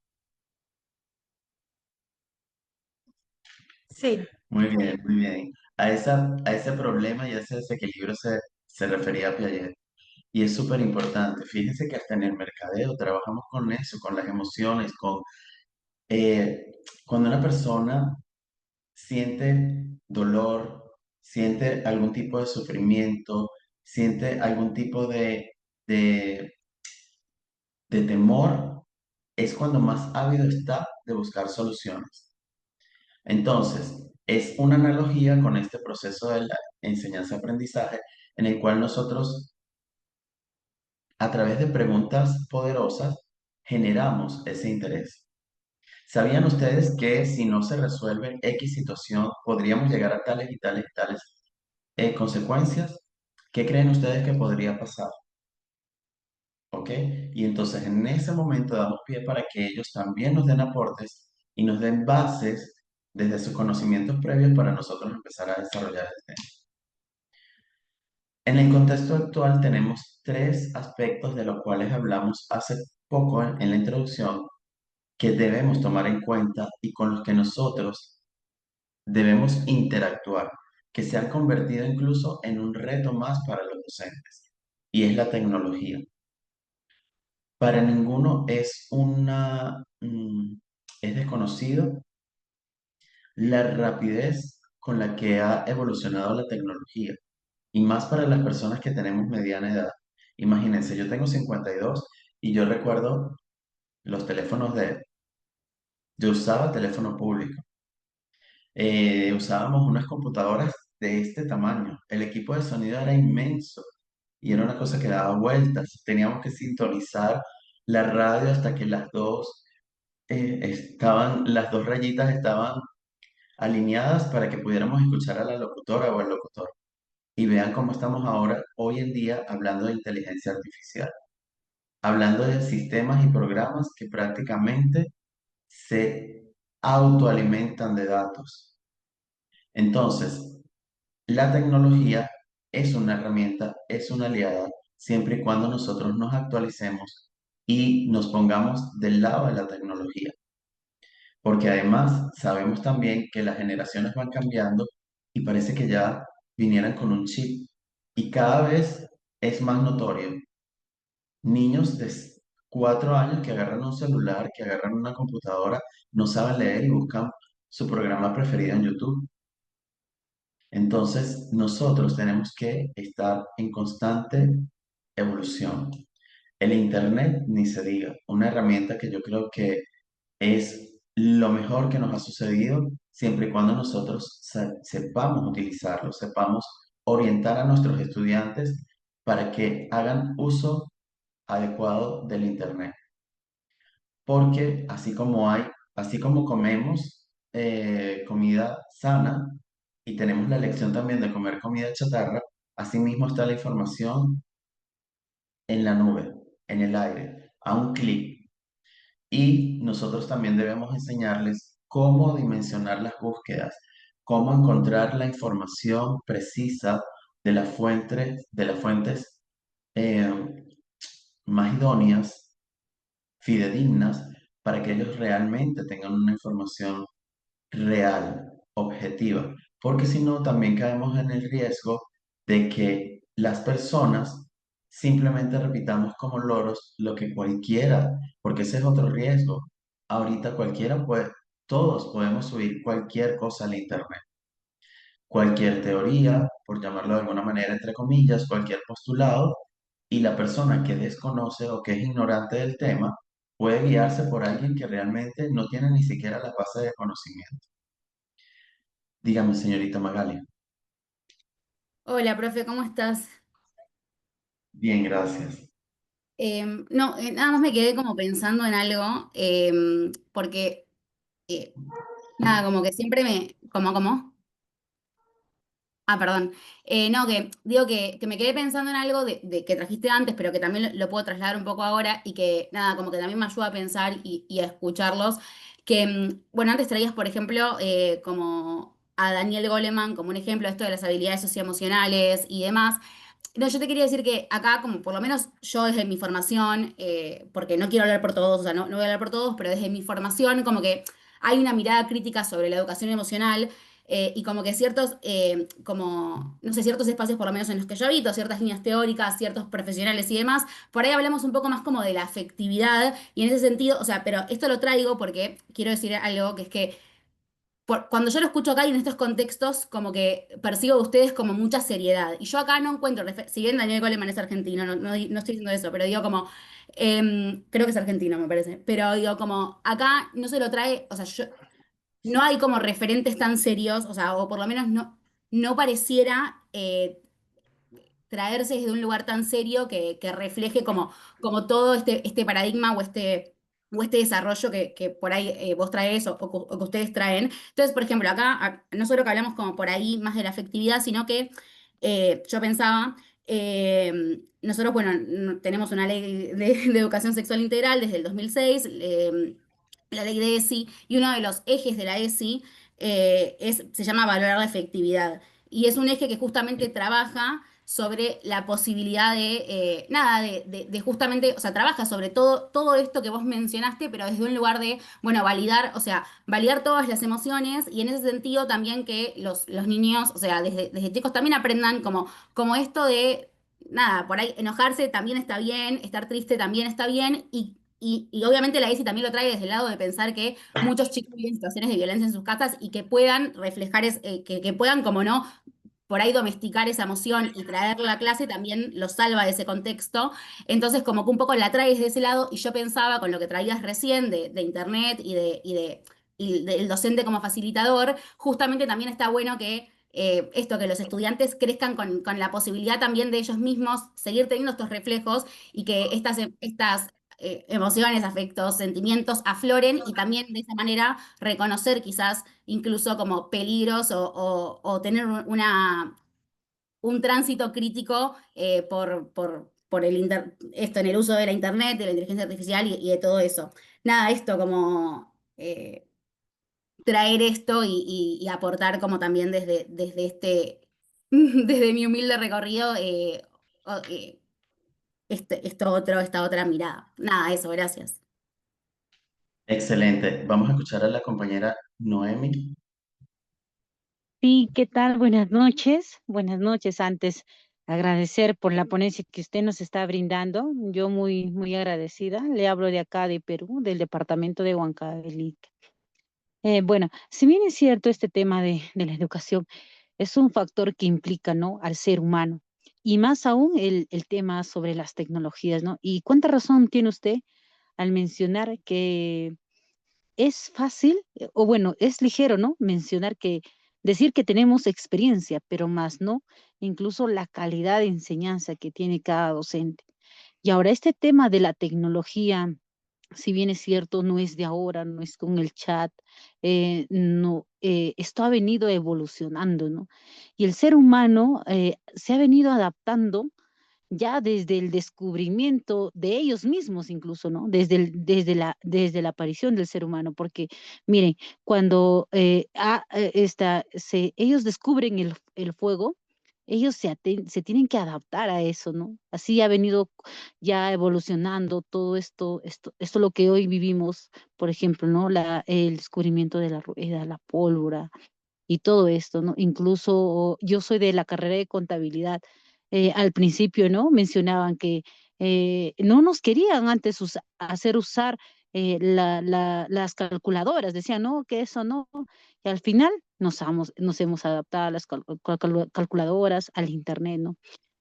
A: Sí,
D: Muy bien, muy bien. A ese problema y a ese desequilibrio se refería Piaget. Y es súper importante. Fíjense que hasta en el mercadeo trabajamos con eso, con las emociones, eh, cuando una persona siente dolor, siente algún tipo de sufrimiento, siente algún tipo de, de temor, es cuando más ávido está de buscar soluciones. Entonces, es una analogía con este proceso de la enseñanza-aprendizaje en el cual nosotros, a través de preguntas poderosas, generamos ese interés. ¿Sabían ustedes que si no se resuelve X situación, podríamos llegar a tales y tales y tales consecuencias? ¿Qué creen ustedes que podría pasar? ¿Ok? Y entonces en ese momento damos pie para que ellos también nos den aportes y nos den bases desde sus conocimientos previos para nosotros empezar a desarrollar el tema. En el contexto actual tenemos tres aspectos de los cuales hablamos hace poco en la introducción que debemos tomar en cuenta y con los que nosotros debemos interactuar, que se han convertido incluso en un reto más para los docentes, y es la tecnología. Para ninguno es desconocido la rapidez con la que ha evolucionado la tecnología, y más para las personas que tenemos mediana edad. Imagínense, yo tengo 52 y yo recuerdo los teléfonos yo usaba teléfono público. Usábamos unas computadoras de este tamaño. El equipo de sonido era inmenso y era una cosa que daba vueltas. Teníamos que sintonizar la radio hasta que las dos rayitas estaban alineadas para que pudiéramos escuchar a la locutora o al locutor. Y vean cómo estamos ahora, hoy en día, hablando de inteligencia artificial, hablando de sistemas y programas que prácticamente se autoalimentan de datos. Entonces, la tecnología es una herramienta, es una aliada, siempre y cuando nosotros nos actualicemos y nos pongamos del lado de la tecnología. Porque además sabemos también que las generaciones van cambiando y parece que ya vinieran con un chip. Y cada vez es más notorio. Niños de 4 años que agarran un celular, que agarran una computadora, no saben leer y buscan su programa preferido en YouTube. Entonces, nosotros tenemos que estar en constante evolución. El Internet, ni se diga, una herramienta que yo creo que es lo mejor que nos ha sucedido siempre y cuando nosotros sepamos utilizarlo, sepamos orientar a nuestros estudiantes para que hagan uso adecuado del Internet. Porque así como comemos comida sana y tenemos la elección también de comer comida chatarra, asimismo está la información en la nube, en el aire, a un clic. Y nosotros también debemos enseñarles cómo dimensionar las búsquedas, cómo encontrar la información precisa de las fuentes eh, más idóneas, fidedignas, para que ellos realmente tengan una información real, objetiva, porque si no, también caemos en el riesgo de que las personas simplemente repitamos como loros lo que cualquiera, porque ese es otro riesgo. Ahorita cualquiera puede, todos podemos subir cualquier cosa al internet, cualquier teoría, por llamarlo de alguna manera, entre comillas, cualquier postulado, y la persona que desconoce o que es ignorante del tema puede guiarse por alguien que realmente no tiene ni siquiera la base de conocimiento. Dígame, señorita Magali.
I: Hola, profe, ¿cómo estás?
D: Bien, gracias.
I: No, nada más me quedé como pensando en algo, porque, eh, nada, como que siempre ¿cómo? Ah, perdón. No, que digo que me quedé pensando en algo de que trajiste antes, pero que también lo puedo trasladar un poco ahora y que, nada, como que también me ayuda a pensar y a escucharlos. Que, bueno, antes traías, por ejemplo, como a Daniel Goleman como un ejemplo, esto de las habilidades socioemocionales y demás. No, yo te quería decir que acá, como por lo menos yo desde mi formación, porque no quiero hablar por todos, o sea, no voy a hablar por todos, pero desde mi formación, como que hay una mirada crítica sobre la educación emocional y como que ciertos, como, no sé, ciertos espacios por lo menos en los que yo habito, ciertas líneas teóricas, ciertos profesionales y demás, por ahí hablamos un poco más como de la afectividad y en ese sentido, o sea, pero esto lo traigo porque quiero decir algo que es que cuando yo lo escucho acá y en estos contextos, como que percibo de ustedes como mucha seriedad. Y yo acá no encuentro, si bien Daniel Goleman es argentino, no estoy diciendo eso, pero digo como, creo que es argentino, me parece, pero digo como, acá no se lo trae, o sea, no hay como referentes tan serios, o sea, o por lo menos no pareciera traerse desde un lugar tan serio que refleje como todo este paradigma o este desarrollo que por ahí vos traes o que ustedes traen. Entonces, por ejemplo, acá no solo que hablamos como por ahí más de la afectividad, sino que yo pensaba, nosotros, bueno, tenemos una ley de educación sexual integral desde el 2006, la ley de ESI, y uno de los ejes de la ESI se llama valorar la efectividad. Y es un eje que justamente trabaja sobre la posibilidad nada, de justamente, o sea, trabaja sobre todo esto que vos mencionaste, pero desde un lugar de, bueno, validar, o sea, validar todas las emociones y en ese sentido también que los niños, o sea, desde chicos también aprendan como esto de, nada, por ahí enojarse también está bien, estar triste también está bien y obviamente la ESI también lo trae desde el lado de pensar que muchos chicos viven situaciones de violencia en sus casas y que puedan reflejar, que puedan, como no, por ahí domesticar esa emoción y traerla a clase también los salva de ese contexto. Entonces, como que un poco la traes de ese lado y yo pensaba con lo que traías recién de internet y del docente como facilitador, justamente también está bueno que esto, que los estudiantes crezcan con la posibilidad también de ellos mismos seguir teniendo estos reflejos y que estas emociones, afectos, sentimientos afloren y también de esa manera reconocer quizás incluso como peligros o tener un tránsito crítico por esto en el uso de la internet, de la inteligencia artificial y de todo eso. Nada, esto como traer esto y aportar como también desde desde mi humilde recorrido, esta otra mirada. Nada, eso, gracias.
D: Excelente. Vamos a escuchar a la compañera Noemi.
J: Sí, ¿qué tal? Buenas noches. Buenas noches. Antes, agradecer por la ponencia que usted nos está brindando. Yo muy, muy agradecida. Le hablo de acá de Perú, del departamento de Huancavelica. Bueno, si bien es cierto este tema de la educación, es un factor que implica, ¿no?, al ser humano. Y más aún el tema sobre las tecnologías, ¿no? Y cuánta razón tiene usted al mencionar que es fácil, o bueno, es ligero, ¿no? Mencionar decir que tenemos experiencia, pero más no, incluso la calidad de enseñanza que tiene cada docente. Y ahora este tema de la tecnología, si bien es cierto, no es de ahora, no es con el chat, no, esto ha venido evolucionando, ¿no? Y el ser humano se ha venido adaptando ya desde el descubrimiento de ellos mismos incluso, ¿no? Desde la aparición del ser humano, porque miren, cuando ellos descubren el fuego, ellos se tienen que adaptar a eso, ¿no? Así ha venido ya evolucionando todo esto lo que hoy vivimos, por ejemplo, ¿no? El descubrimiento de la rueda, la pólvora y todo esto, ¿no? Incluso yo soy de la carrera de contabilidad. al principio, ¿no? Mencionaban que no nos querían antes hacer usar las calculadoras, decían, no, que eso no, y al final nos hemos adaptado a las calculadoras, al internet, ¿no?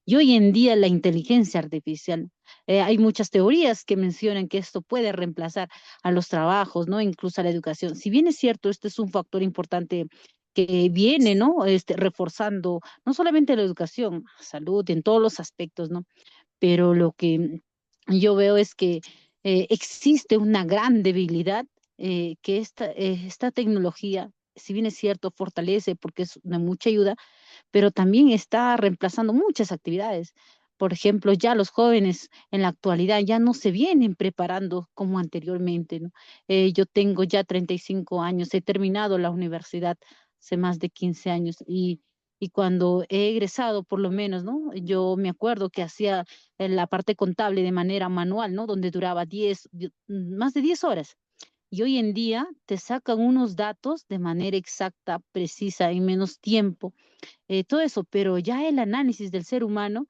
J: Y hoy en día la inteligencia artificial, hay muchas teorías que mencionan que esto puede reemplazar a los trabajos, ¿no? Incluso a la educación. Si bien es cierto, este es un factor importante que viene, ¿no? Reforzando no solamente la educación, salud, en todos los aspectos, ¿no? Pero lo que yo veo es que existe una gran debilidad que esta tecnología, si bien es cierto, fortalece porque es de mucha ayuda, pero también está reemplazando muchas actividades. Por ejemplo, ya los jóvenes en la actualidad ya no se vienen preparando como anteriormente, ¿no? Yo tengo ya 35 años, he terminado la universidad hace más de 15 años y cuando he egresado, por lo menos, ¿no? Yo me acuerdo que hacía la parte contable de manera manual, ¿no? Donde duraba más de 10 horas. Y hoy en día te sacan unos datos de manera exacta, precisa, en menos tiempo, todo eso, pero ya el análisis del ser humano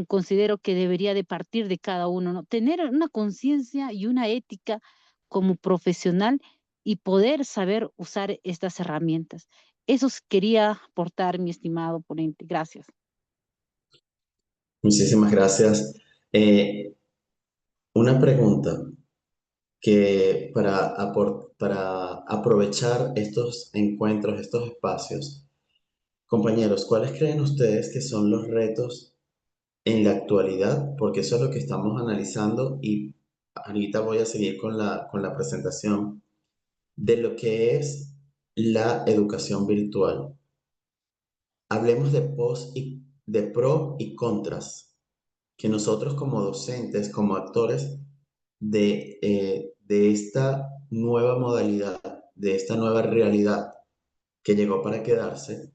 J: considero que debería de partir de cada uno, ¿no? Tener una conciencia y una ética como profesional y poder saber usar estas herramientas. Quería aportar, mi estimado ponente. Gracias.
D: Muchísimas gracias. Una pregunta que para aprovechar estos encuentros, estos espacios, compañeros, ¿cuáles creen ustedes que son los retos en la actualidad? Porque eso es lo que estamos analizando y ahorita voy a seguir con la presentación de lo que es la educación virtual. Hablemos de pro y contras, que nosotros como docentes, como actores de esta nueva modalidad, de esta nueva realidad que llegó para quedarse,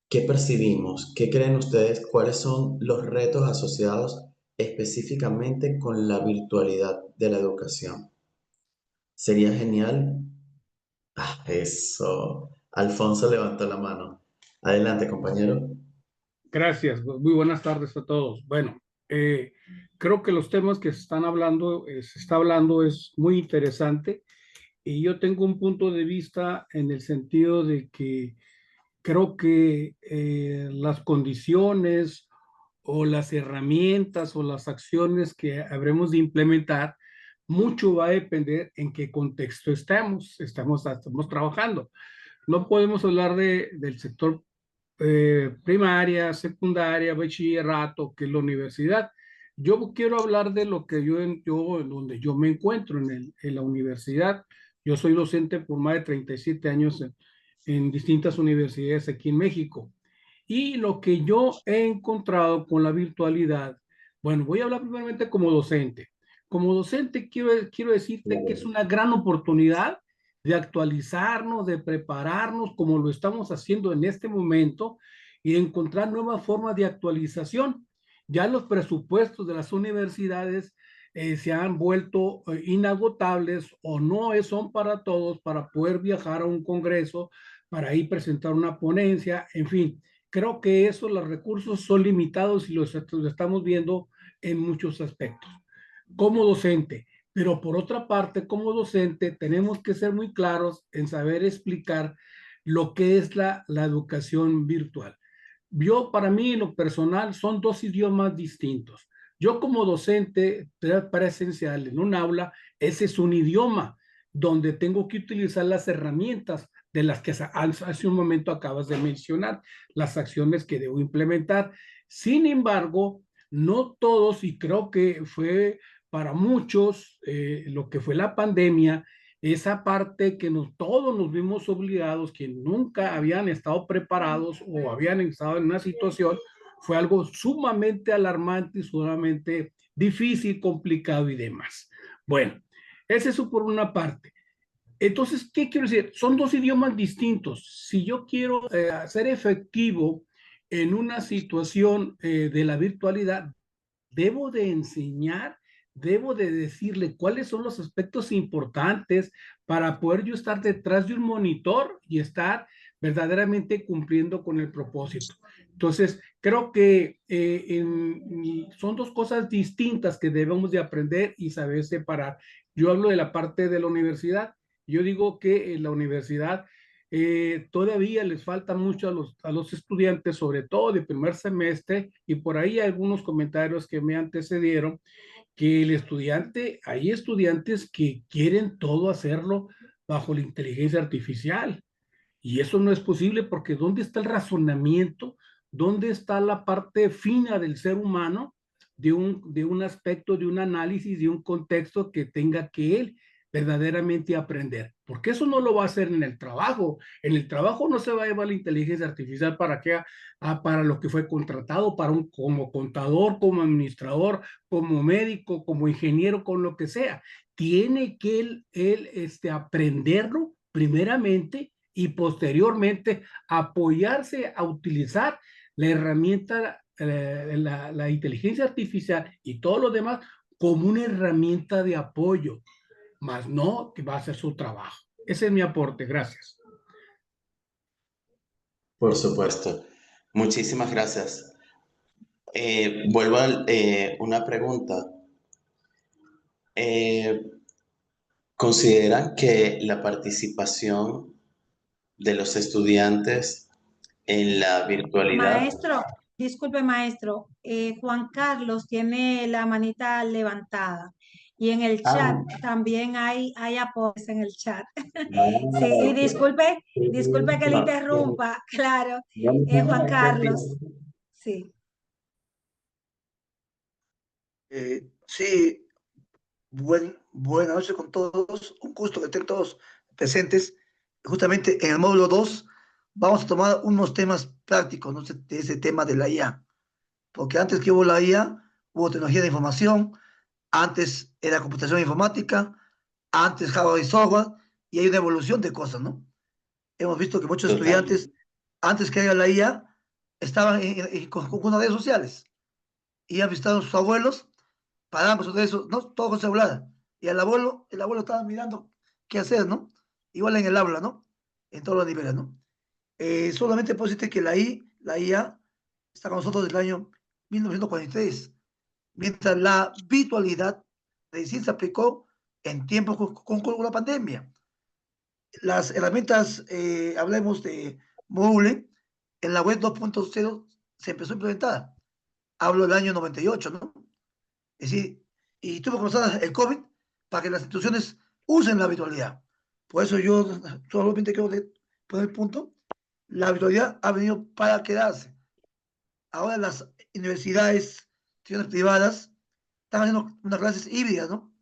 D: ¿qué percibimos? ¿Qué creen ustedes? ¿Cuáles son los retos asociados específicamente con la virtualidad de la educación? Sería genial. Ah, eso. Alfonso levantó la mano. Adelante, compañero.
K: Gracias, muy buenas tardes a todos. Bueno, creo que los temas que se está hablando es muy interesante y yo tengo un punto de vista en el sentido de que creo que las condiciones o las herramientas o las acciones que habremos de implementar, mucho va a depender en qué contexto estamos trabajando. No podemos hablar del sector primaria, secundaria, bachillerato, que es la universidad. Yo quiero hablar de lo que donde yo me encuentro en la universidad. Yo soy docente por más de 37 años en distintas universidades aquí en México. Y lo que yo he encontrado con la virtualidad, bueno, voy a hablar primeramente como docente. Como docente quiero decirte que es una gran oportunidad de actualizarnos, de prepararnos como lo estamos haciendo en este momento y de encontrar nuevas formas de actualización. Ya los presupuestos de las universidades se han vuelto inagotables o no son para todos para poder viajar a un congreso, para ahí presentar una ponencia, en fin. Creo que eso, los recursos son limitados y lo estamos viendo en muchos aspectos. Como docente, pero por otra parte, como docente, tenemos que ser muy claros en saber explicar lo que es la educación virtual. Para mí, en lo personal, son dos idiomas distintos. Yo como docente presencial en un aula, ese es un idioma donde tengo que utilizar las herramientas de las que hace un momento acabas de mencionar, las acciones que debo implementar. Sin embargo, no todos, y creo que fue para muchos lo que fue la pandemia, esa parte que todos nos vimos obligados, que nunca habían estado preparados o habían estado en una situación, fue algo sumamente alarmante y sumamente difícil, complicado y demás. Bueno, ese es por una parte. Entonces, ¿qué quiero decir? Son dos idiomas distintos. Si yo quiero ser efectivo en una situación de la virtualidad, debo de enseñar, debo de decirle cuáles son los aspectos importantes para poder yo estar detrás de un monitor y estar verdaderamente cumpliendo con el propósito. Entonces, creo que son dos cosas distintas que debemos de aprender y saber separar. Yo hablo de la parte de la universidad. Yo digo que en la universidad todavía les falta mucho a los estudiantes, sobre todo de primer semestre, y por ahí algunos comentarios que me antecedieron, que el estudiante, hay estudiantes que quieren todo hacerlo bajo la inteligencia artificial. Y eso no es posible porque ¿dónde está el razonamiento? ¿Dónde está la parte fina del ser humano de un aspecto, de un análisis, de un contexto que tenga que él verdaderamente aprender? Porque eso no lo va a hacer en el trabajo. En el trabajo no se va a llevar la inteligencia artificial para qué, para lo que fue contratado, como contador, como administrador, como médico, como ingeniero, con lo que sea. Tiene que él aprenderlo primeramente y posteriormente apoyarse a utilizar la herramienta, la inteligencia artificial y todo lo demás como una herramienta de apoyo, más no que va a hacer su trabajo. Ese es mi aporte. Gracias.
D: Por supuesto. Muchísimas gracias. Vuelvo a una pregunta. ¿Consideran que la participación de los estudiantes en la virtualidad?
A: Maestro, disculpe maestro, Juan Carlos tiene la manita levantada y en el chat también hay apoyos en el chat. Sí, y disculpe que le interrumpa, claro, Juan Carlos. Sí.
L: Sí, buenas noches con todos. Un gusto que estén todos presentes. Justamente en el módulo 2 vamos a tomar unos temas prácticos, ¿no?, de ese tema de la IA. Porque antes que hubo la IA, hubo tecnología de información, antes era computación informática, antes hardware y software, y hay una evolución de cosas, ¿no? Hemos visto que muchos estudiantes, antes que haya la IA, estaban con las redes sociales y han visitado a sus abuelos, paraban con sus redes, ¿no?, todo con celular. Y el abuelo estaba mirando qué hacer, ¿no? Igual en el aula, ¿no? En todos los niveles, ¿no? Solamente puedo decirte que la IA está con nosotros desde el año 1943, mientras la virtualidad recién se aplicó en tiempos con la pandemia. Las herramientas, hablemos de Moodle, en la web 2.0 se empezó a implementar. Hablo del año 98, ¿no? Es decir, y tuvo que pasar el COVID para que las instituciones usen la virtualidad. Por eso yo solamente quiero poner el punto. La virtualidad ha venido para quedarse. Ahora las universidades, instituciones privadas, están haciendo unas clases híbridas, ¿no?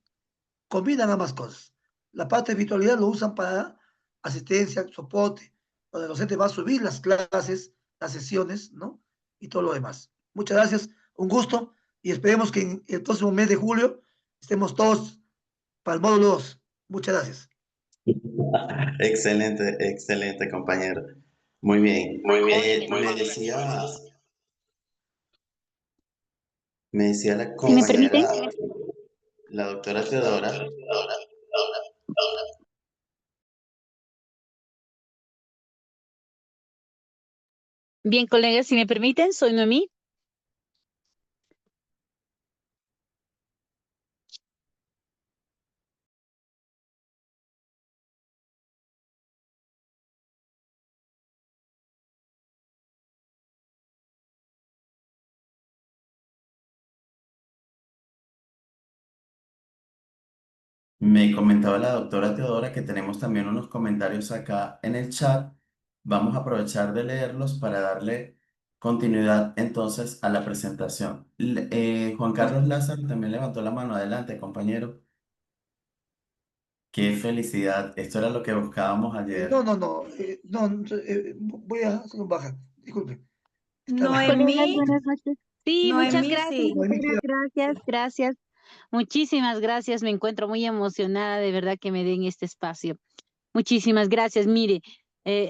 L: Combinan ambas cosas. La parte de virtualidad lo usan para asistencia, soporte, donde el docente va a subir las clases, las sesiones, ¿no? Y todo lo demás. Muchas gracias, un gusto, y esperemos que en el próximo mes de julio estemos todos para el módulo 2. Muchas gracias.
D: Excelente, excelente, compañero. Muy bien. Muy bien. Me decía la
J: Si me permiten.
D: compañera, la doctora Teodora.
J: Bien, colegas, si me permiten, soy Noemí.
D: Me comentaba la doctora Teodora que tenemos también unos comentarios acá en el chat. Vamos a aprovechar de leerlos para darle continuidad entonces a la presentación. Juan Carlos Lázaro también levantó la mano. Adelante, compañero. Qué felicidad. Esto era lo que buscábamos ayer.
L: Voy a hacer un baja. Disculpe.
J: Colegas, buenas noches. Sí, muchas
A: Noemí,
J: gracias,
A: sí.
J: doctora, gracias. Muchísimas gracias, me encuentro muy emocionada de verdad que me den este espacio. Muchísimas gracias. Mire,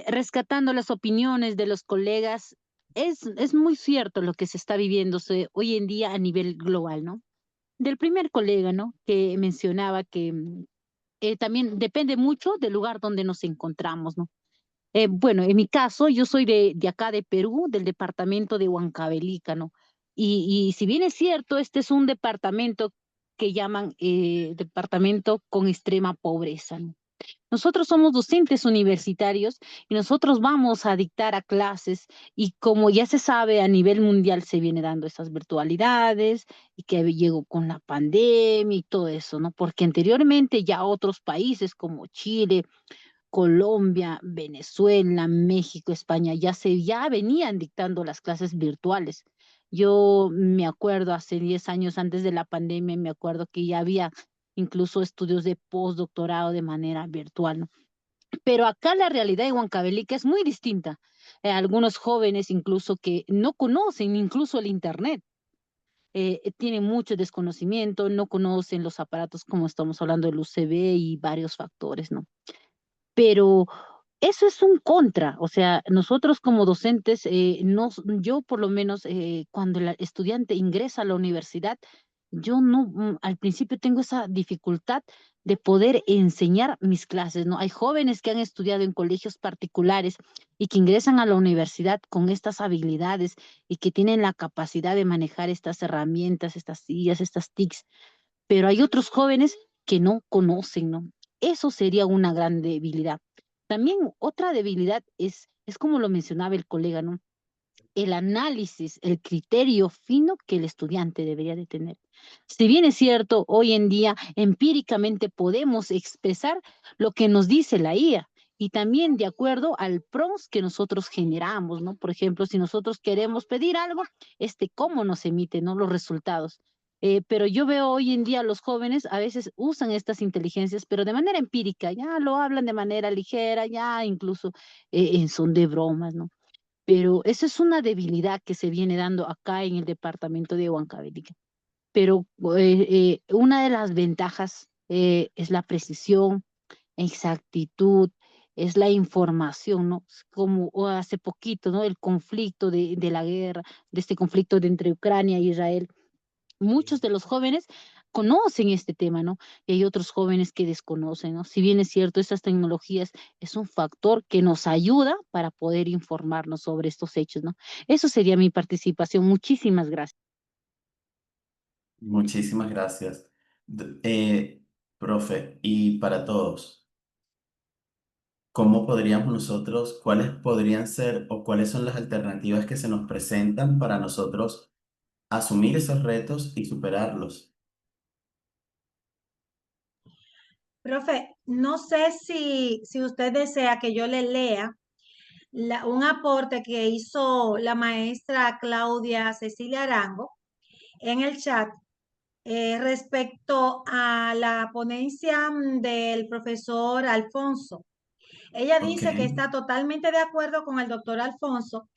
J: rescatando las opiniones de los colegas, es muy cierto lo que se está viviendo hoy en día a nivel global, ¿no? Del primer colega, ¿no?, que mencionaba que también depende mucho del lugar donde nos encontramos, ¿no? Bueno, en mi caso, yo soy de acá de Perú, del departamento de Huancavelica, ¿no? Y si bien es cierto, este es un departamento que llaman departamento con extrema pobreza, ¿no? Nosotros somos docentes universitarios y nosotros vamos a dictar a clases y como ya se sabe a nivel mundial se viene dando esas virtualidades y que llegó con la pandemia y todo eso, ¿no? Porque anteriormente ya otros países como Chile, Colombia, Venezuela, México, España, ya venían dictando las clases virtuales. Yo me acuerdo hace 10 años antes de la pandemia, me acuerdo que ya había incluso estudios de postdoctorado de manera virtual, ¿no? Pero acá la realidad de Huancavelica es muy distinta. Algunos jóvenes incluso que no conocen incluso el Internet, tienen mucho desconocimiento, no conocen los aparatos como estamos hablando del UCB y varios factores, ¿no? Pero eso es un contra, o sea, nosotros como docentes, yo por lo menos cuando el estudiante ingresa a la universidad, yo no, al principio tengo esa dificultad de poder enseñar mis clases, ¿no? Hay jóvenes que han estudiado en colegios particulares y que ingresan a la universidad con estas habilidades y que tienen la capacidad de manejar estas herramientas, estas sillas, estas TICs, pero hay otros jóvenes que no conocen, ¿no? Eso sería una gran debilidad. También otra debilidad es como lo mencionaba el colega, ¿no? El análisis, el criterio fino que el estudiante debería de tener. Si bien es cierto, hoy en día empíricamente podemos expresar lo que nos dice la IA y también de acuerdo al prompt que nosotros generamos, ¿no? Por ejemplo, si nosotros queremos pedir algo, cómo nos emite, ¿no? Los resultados. Pero yo veo hoy en día los jóvenes a veces usan estas inteligencias, pero de manera empírica, ya lo hablan de manera ligera, ya incluso en son de bromas, ¿no? Pero esa es una debilidad que se viene dando acá en el departamento de Huancavelica. Pero una de las ventajas es la precisión, exactitud, es la información, ¿no? Como hace poquito, ¿no? El conflicto de la guerra, de este conflicto entre Ucrania e Israel. Muchos de los jóvenes conocen este tema, ¿no? Y hay otros jóvenes que desconocen, ¿no? Si bien es cierto, estas tecnologías es un factor que nos ayuda para poder informarnos sobre estos hechos, ¿no? Eso sería mi participación. Muchísimas gracias.
D: Muchísimas gracias. Profe, y para todos, ¿cómo podríamos nosotros, cuáles podrían ser o cuáles son las alternativas que se nos presentan para nosotros asumir esos retos y superarlos?
A: Profe, no sé si usted desea que yo le lea un aporte que hizo la maestra Claudia Cecilia Arango en el chat respecto a la ponencia del profesor Alfonso. Ella
D: Ok.
A: dice que está totalmente de acuerdo con el doctor Alfonso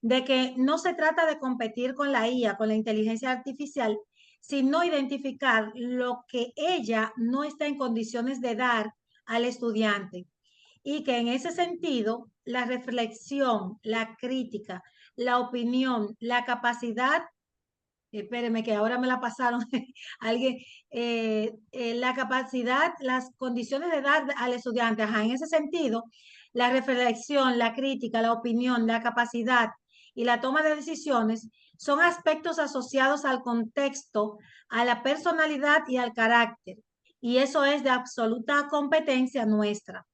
A: de que no se trata de competir con la IA, con la inteligencia artificial, sino identificar lo que ella no está en condiciones de dar al estudiante. Y que en ese sentido, la reflexión, la crítica, la opinión, la capacidad, espéreme que ahora me la pasaron alguien, la capacidad, las condiciones de dar al estudiante, ajá, en ese sentido, la reflexión, la crítica, la opinión, la capacidad y la toma de decisiones son aspectos asociados al contexto, a la personalidad y al carácter. Y eso es de absoluta competencia nuestra.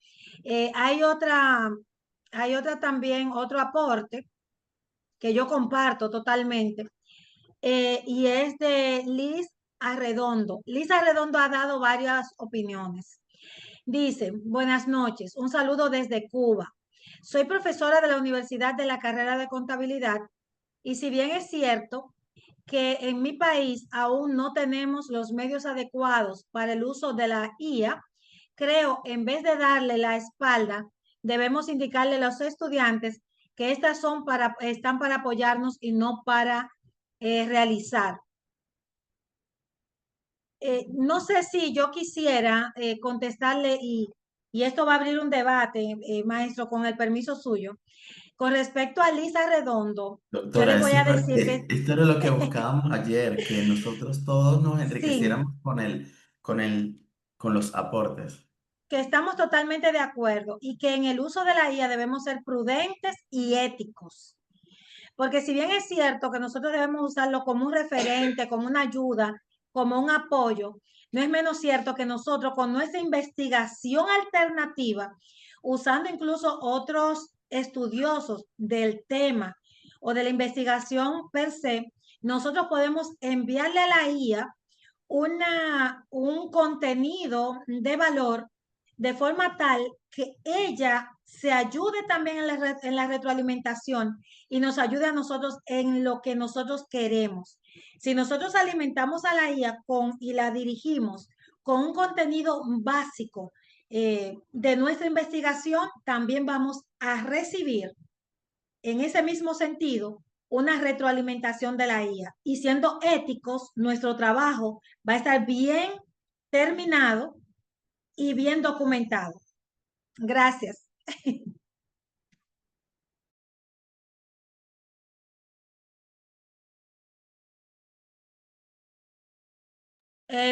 A: Hay otra también, otro aporte que yo comparto totalmente, y es de Liz Arredondo. Liz Arredondo ha dado varias opiniones. Dice, buenas noches, un saludo desde Cuba. Soy profesora de la Universidad de la carrera de contabilidad y si bien es cierto que en mi país aún no tenemos los medios adecuados para el uso de la IA, creo en vez de darle la espalda, debemos indicarle a los estudiantes que estas están para apoyarnos y no para realizar. No sé si yo quisiera contestarle y esto va a abrir un debate, maestro, con el permiso suyo. Con respecto a Lisa Redondo, yo
D: Doctora,
A: le voy a decir que
D: esto era lo que buscábamos ayer, que nosotros todos nos
A: sí,
D: enriqueciéramos con los aportes.
A: que estamos totalmente de acuerdo y que en el uso de la IA debemos ser prudentes y éticos. Porque si bien es cierto que nosotros debemos usarlo como un referente, como una ayuda, como un apoyo, no es menos cierto que nosotros con nuestra investigación alternativa, usando incluso otros estudiosos del tema o de la investigación per se, nosotros podemos enviarle a la IA un contenido de valor de forma tal que ella se ayude también en la retroalimentación y nos ayude a nosotros en lo que nosotros queremos. Si nosotros alimentamos a la IA y la dirigimos con un contenido básico de nuestra investigación, también vamos a recibir en ese mismo sentido una retroalimentación de la IA. Y siendo éticos, nuestro trabajo va a estar bien terminado y bien documentado. Gracias.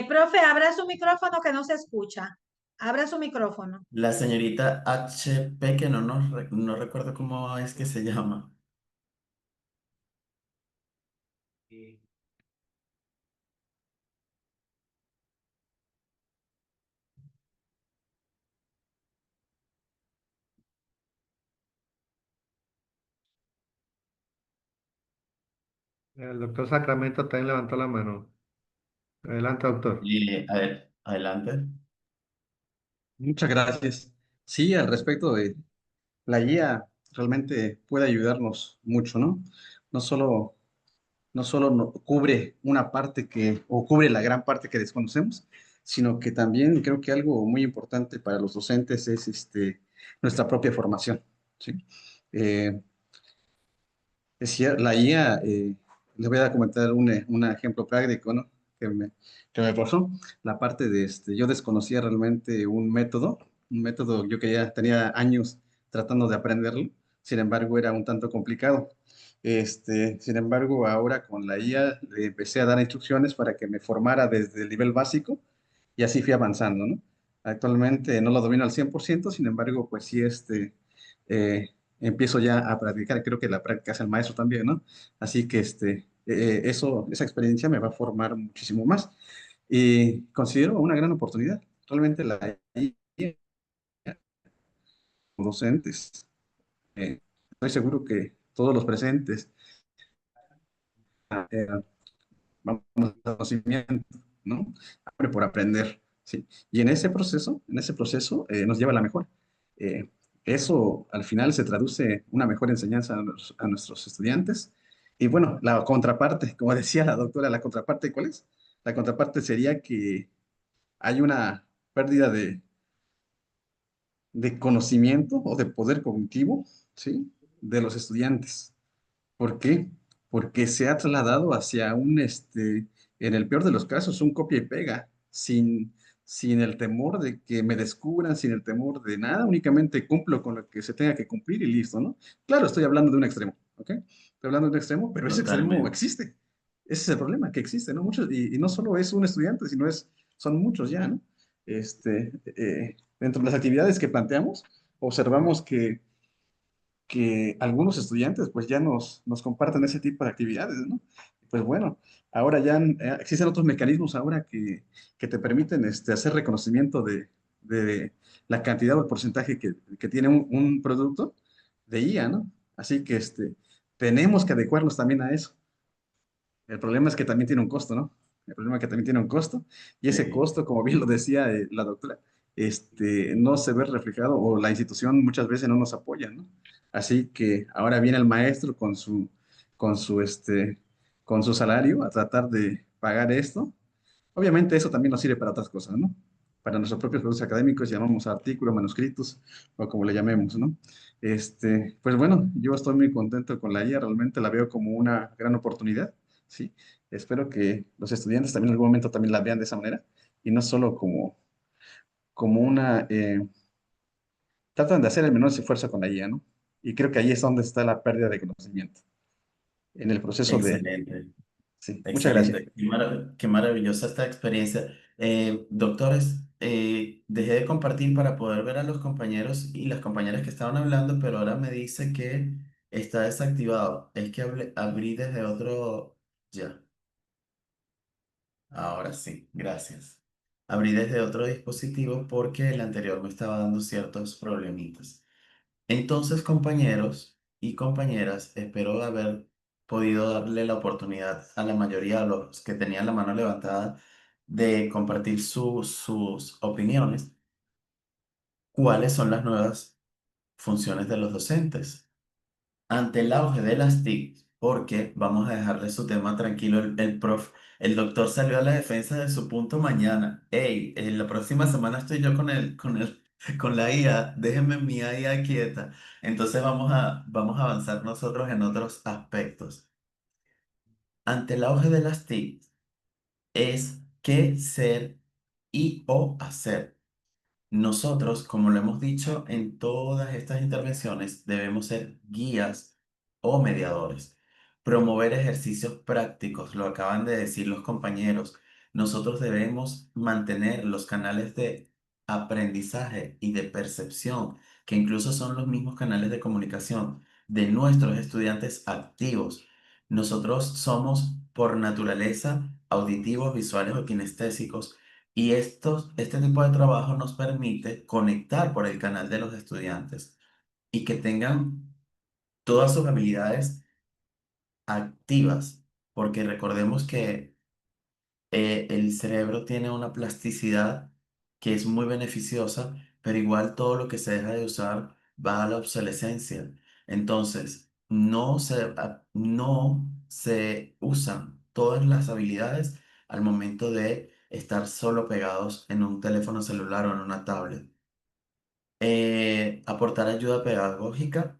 A: Profe, abra su micrófono que no se escucha. Abra su micrófono.
D: La señorita HP, que no recuerdo cómo es que se llama.
H: El doctor Sacramento también levantó la mano. Adelante, doctor.
D: Adelante.
H: Muchas gracias. Sí, al respecto de la guía, realmente puede ayudarnos mucho, ¿no? No solo, cubre una parte o cubre la gran parte que desconocemos, sino que también creo que algo muy importante para los docentes es nuestra propia formación, ¿sí? Eh, Decía, la IA, les voy a comentar un ejemplo práctico, ¿no? Que me, que me pasó. La parte de yo desconocía realmente un método, yo que ya tenía años tratando de aprenderlo, sin embargo, era un tanto complicado. Sin embargo, ahora con la IA le empecé a dar instrucciones para que me formara desde el nivel básico y así fui avanzando, ¿no? Actualmente no lo domino al 100%, sin embargo, pues sí, eh, empiezo ya a practicar. Creo que la práctica es el maestro también, ¿no? Así que esa experiencia me va a formar muchísimo más. Y considero una gran oportunidad. Realmente la IA, como docentes, estoy seguro que todos los presentes eh, vamos a conocimiento, ¿no? Hambre por aprender, ¿sí? Y en ese proceso nos lleva a la mejor. Eh, Eso al final se traduce una mejor enseñanza a nuestros estudiantes. Y bueno, la contraparte, como decía la doctora, la contraparte, ¿cuál es? La contraparte sería que hay una pérdida de conocimiento o de poder cognitivo, ¿sí? De los estudiantes. ¿Por qué? Porque se ha trasladado hacia en el peor de los casos, un copia y pega, sin el temor de que me descubran, sin el temor de nada, únicamente cumplo con lo que se tenga que cumplir y listo, ¿no? Claro, estoy hablando de un extremo, ¿ok? Estoy hablando de un extremo, pero ese extremo
D: Totalmente.
H: existe. Ese es el problema, que existe, ¿no? Muchos, y no solo es un estudiante, son muchos ya, ¿no? Dentro de las actividades que planteamos, observamos que algunos estudiantes pues ya nos comparten ese tipo de actividades, ¿no? Pues bueno, ahora ya existen otros mecanismos ahora que te permiten hacer reconocimiento de la cantidad o el porcentaje que tiene un producto de IA, ¿no? Así que tenemos que adecuarnos también a eso. El problema es que también tiene un costo, ¿no? El problema es que también tiene un costo y ese
D: Sí.
H: costo, como bien lo decía la doctora, no se ve reflejado o la institución muchas veces no nos apoya, ¿no? Así que ahora viene el maestro con su, este, con su salario a tratar de pagar esto. Obviamente eso también nos sirve para otras cosas, ¿no? Para nuestros propios productos académicos, llamamos artículos, manuscritos, o como le llamemos, ¿no? Pues bueno, yo estoy muy contento con la IA, realmente la veo como una gran oportunidad, ¿sí? Espero que los estudiantes también en algún momento también la vean de esa manera, y no solo como tratan de hacer el menor esfuerzo con la IA, ¿no? Y creo que ahí es donde está la pérdida de conocimiento, en el proceso
D: Excelente.
H: Sí, muchas gracias.
D: Excelente. Qué maravillosa esta experiencia. Doctores, dejé de compartir para poder ver a los compañeros y las compañeras que estaban hablando, pero ahora me dice que está desactivado. Es que abrí desde otro... Ya, ahora sí, gracias. Abrí desde otro dispositivo porque el anterior me estaba dando ciertos problemitas. Entonces, compañeros y compañeras, espero haber podido darle la oportunidad a la mayoría de los que tenían la mano levantada de compartir sus opiniones. ¿Cuáles son las nuevas funciones de los docentes ante el auge de las TIC? Porque vamos a dejarle su tema tranquilo. El doctor salió a la defensa de su punto mañana. Hey, en la próxima semana estoy yo con la IA. Déjenme mi IA quieta. Entonces vamos a avanzar nosotros en otros aspectos. Ante el auge de las TIC es qué ser y o hacer. Nosotros, como lo hemos dicho en todas estas intervenciones, debemos ser guías o mediadores. Promover ejercicios prácticos, lo acaban de decir los compañeros. Nosotros debemos mantener los canales de aprendizaje y de percepción, que incluso son los mismos canales de comunicación de nuestros estudiantes activos. Nosotros somos por naturaleza auditivos, visuales o kinestésicos. Y este tipo de trabajo nos permite conectar por el canal de los estudiantes y que tengan todas sus habilidades activas, porque recordemos que el cerebro tiene una plasticidad que es muy beneficiosa, pero igual todo lo que se deja de usar va a la obsolescencia. Entonces, no se usan todas las habilidades al momento de estar solo pegados en un teléfono celular o en una tablet. Aportar ayuda pedagógica,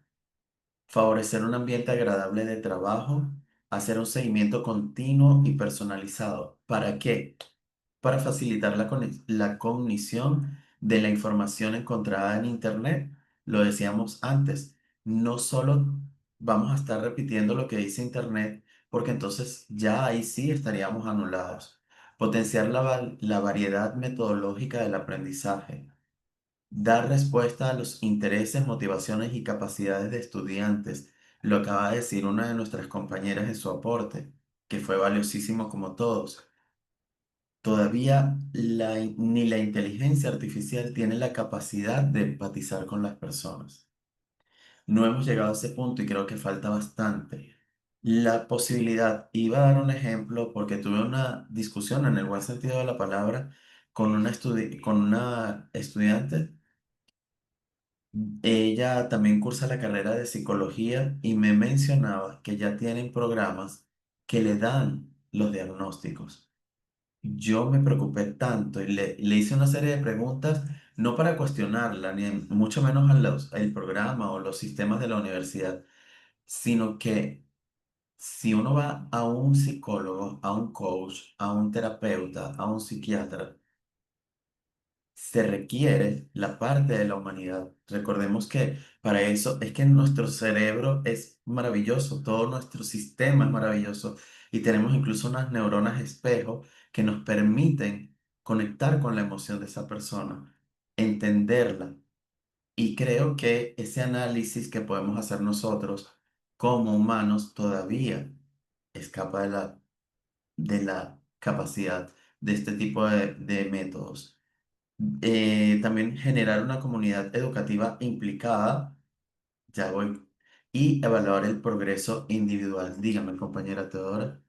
D: favorecer un ambiente agradable de trabajo, hacer un seguimiento continuo y personalizado. ¿Para qué? Para facilitar la cognición de la información encontrada en Internet. Lo decíamos antes, no solo vamos a estar repitiendo lo que dice Internet, porque entonces ya ahí sí estaríamos anulados. Potenciar la variedad metodológica del aprendizaje. Dar respuesta a los intereses, motivaciones y capacidades de estudiantes. Lo acaba de decir una de nuestras compañeras en su aporte, que fue valiosísimo como todos. Todavía ni la inteligencia artificial tiene la capacidad de empatizar con las personas. No hemos llegado a ese punto y creo que falta bastante. La posibilidad, iba a dar un ejemplo porque tuve una discusión en el buen sentido de la palabra con una estudiante. Ella también cursa la carrera de psicología y me mencionaba que ya tienen programas que le dan los diagnósticos. Yo me preocupé tanto y le hice una serie de preguntas, no para cuestionarla, ni mucho menos el programa o los sistemas de la universidad, sino que si uno va a un psicólogo, a un coach, a un terapeuta, a un psiquiatra, se requiere la parte de la humanidad. Recordemos que para eso es que nuestro cerebro es maravilloso, todo nuestro sistema es maravilloso y tenemos incluso unas neuronas espejo que nos permiten conectar con la emoción de esa persona, entenderla. Y creo que ese análisis que podemos hacer nosotros como humanos todavía escapa de la capacidad de este tipo de métodos. También generar una comunidad educativa implicada, ya voy, y evaluar el progreso individual. Dígame, compañera Teodora.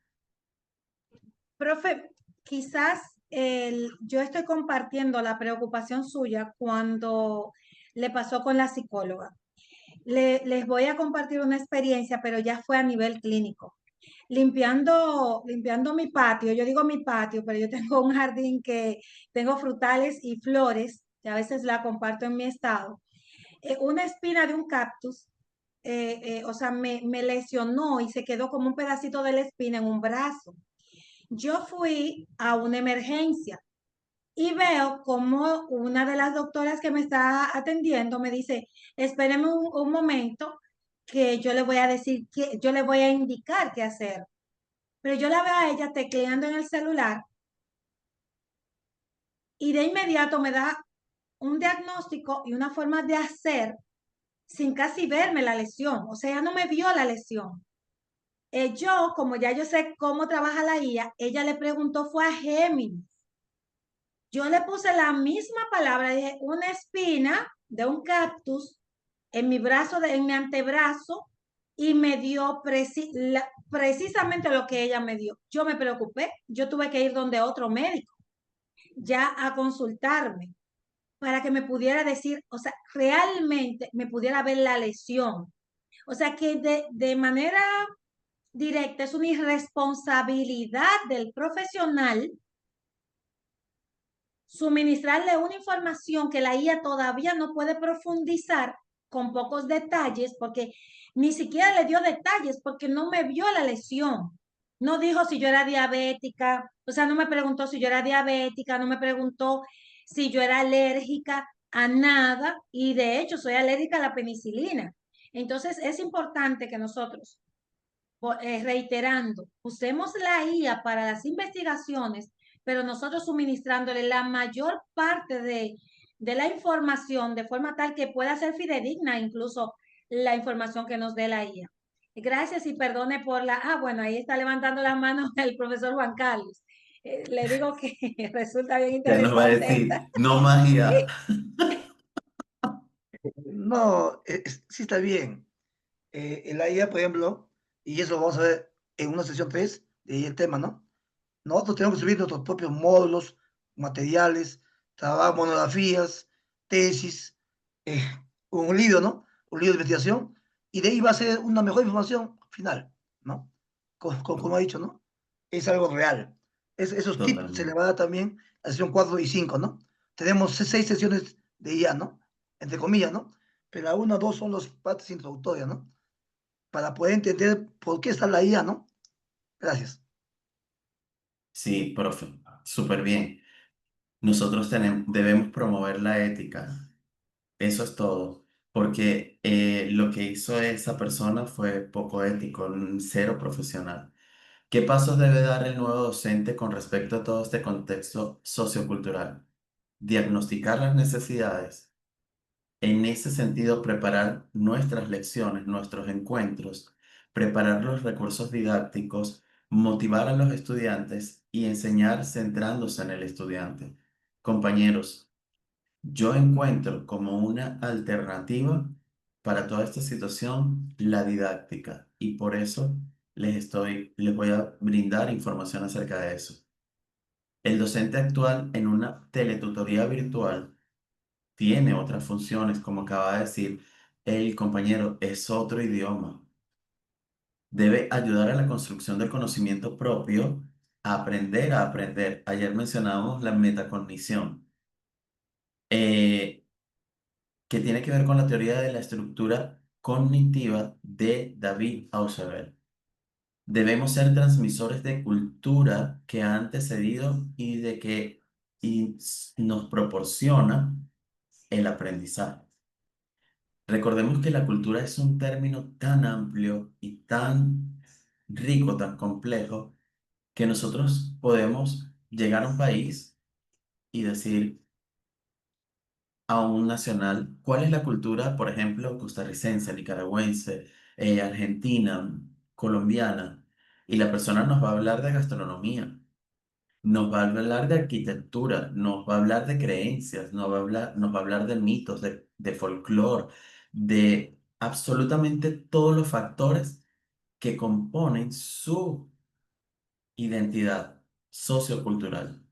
A: Profe, quizás yo estoy compartiendo la preocupación suya cuando le pasó con la psicóloga. Les voy a compartir una experiencia, pero ya fue a nivel clínico. Limpiando mi patio, yo digo mi patio, pero yo tengo un jardín que tengo frutales y flores, que a veces la comparto en mi estado. Una espina de un cactus, o sea, me lesionó y se quedó como un pedacito de la espina en un brazo. Yo fui a una emergencia y veo como una de las doctoras que me está atendiendo me dice, espéreme un momento que yo le voy a decir, que yo le voy a indicar qué hacer. Pero yo la veo a ella tecleando en el celular y de inmediato me da un diagnóstico y una forma de hacer sin casi verme la lesión. O sea, ella no me vio la lesión. Yo, como ya yo sé cómo trabaja la IA, ella le preguntó, fue a Géminis. Yo le puse la misma palabra, dije, una espina de un cactus en mi brazo, en mi antebrazo, y me dio precisamente lo que ella me dio. Yo me preocupé, yo tuve que ir donde otro médico, ya a consultarme, para que me pudiera decir, o sea, realmente me pudiera ver la lesión. O sea, que de manera directa es una irresponsabilidad del profesional suministrarle una información que la IA todavía no puede profundizar con pocos detalles, porque ni siquiera le dio detalles, porque no me vio la lesión. No dijo si yo era diabética, o sea, no me preguntó si yo era diabética, no me preguntó si yo era alérgica a nada, y de hecho soy alérgica a la penicilina. Entonces es importante que nosotros, reiterando, usemos la IA para las investigaciones, pero nosotros suministrándole la mayor parte de la información de forma tal que pueda ser fidedigna incluso la información que nos dé la IA. Gracias y perdone por la... Ah, bueno, ahí está levantando la mano el profesor Juan Carlos. Le digo que resulta bien
M: Ya nos va a
A: interesante
M: decir,
A: esta.
M: no más IA.
L: No, sí está bien. La IA, por ejemplo, y eso lo vamos a ver en una sesión 3 de el tema, ¿no? Nosotros tenemos que subir nuestros propios módulos, materiales, trabajar monografías, tesis, eh, un libro, ¿no? Un libro de investigación, y de ahí va a ser una mejor información final, ¿no? Como ha dicho, ¿no? Es algo real. Esos tips se le
M: Totalmente.
L: va a dar también a sesión 4 y 5, ¿no? Tenemos 6 sesiones de IA, ¿no? Entre comillas, ¿no? Pero la 1 o 2 son las partes introductorias, ¿no? Para poder entender por qué está la IA, ¿no? Gracias.
M: Sí, profe, súper bien. Nosotros debemos promover la ética. Eso es todo. Porque lo que hizo esa persona fue poco ético, cero profesional. ¿Qué pasos debe dar el nuevo docente con respecto a todo este contexto sociocultural? Diagnosticar las necesidades. En ese sentido, preparar nuestras lecciones, nuestros encuentros, preparar los recursos didácticos, motivar a los estudiantes y enseñar centrándose en el estudiante. Compañeros, yo encuentro como una alternativa para toda esta situación la didáctica y por eso les voy a brindar información acerca de eso. El docente actual en una teletutoría virtual tiene otras funciones, como acaba de decir el compañero, es otro idioma. Debe ayudar a la construcción del conocimiento propio, a aprender a aprender. Ayer mencionábamos la metacognición, que tiene que ver con la teoría de la estructura cognitiva de David Ausubel. Debemos ser transmisores de cultura que ha antecedido y de que nos proporciona el aprendizaje. Recordemos que la cultura es un término tan amplio y tan rico, tan complejo, que nosotros podemos llegar a un país y decir a un nacional cuál es la cultura, por ejemplo, costarricense, nicaragüense, argentina, colombiana, y la persona nos va a hablar de gastronomía, nos va a hablar de arquitectura, nos va a hablar de creencias, nos va a hablar de mitos, de folclore, de absolutamente todos los factores que componen su identidad sociocultural.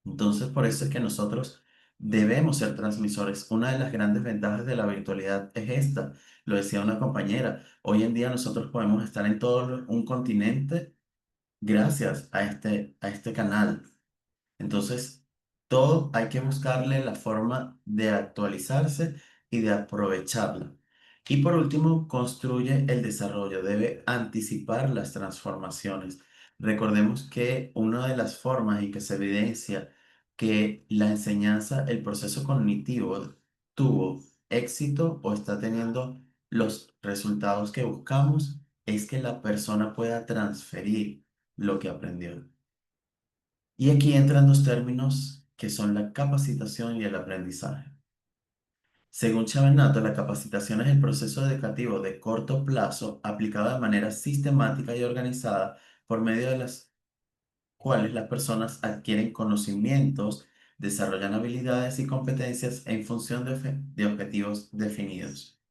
M: Entonces, por eso es que nosotros debemos ser transmisores. Una de las grandes ventajas de la virtualidad es esta. Lo decía una compañera. Hoy en día nosotros podemos estar en todo un continente gracias a este canal. Entonces, todo hay que buscarle la forma de actualizarse y de aprovecharla. Y por último, construye el desarrollo, debe anticipar las transformaciones. Recordemos que una de las formas y que se evidencia que la enseñanza, el proceso cognitivo tuvo éxito o está teniendo los resultados que buscamos es que la persona pueda transferir lo que aprendió. Y aquí entran dos términos que son la capacitación y el aprendizaje. Según Chavenato, la capacitación es el proceso educativo de corto plazo aplicado de manera sistemática y organizada por medio de las cuales las personas adquieren conocimientos, desarrollan habilidades y competencias en función de objetivos definidos.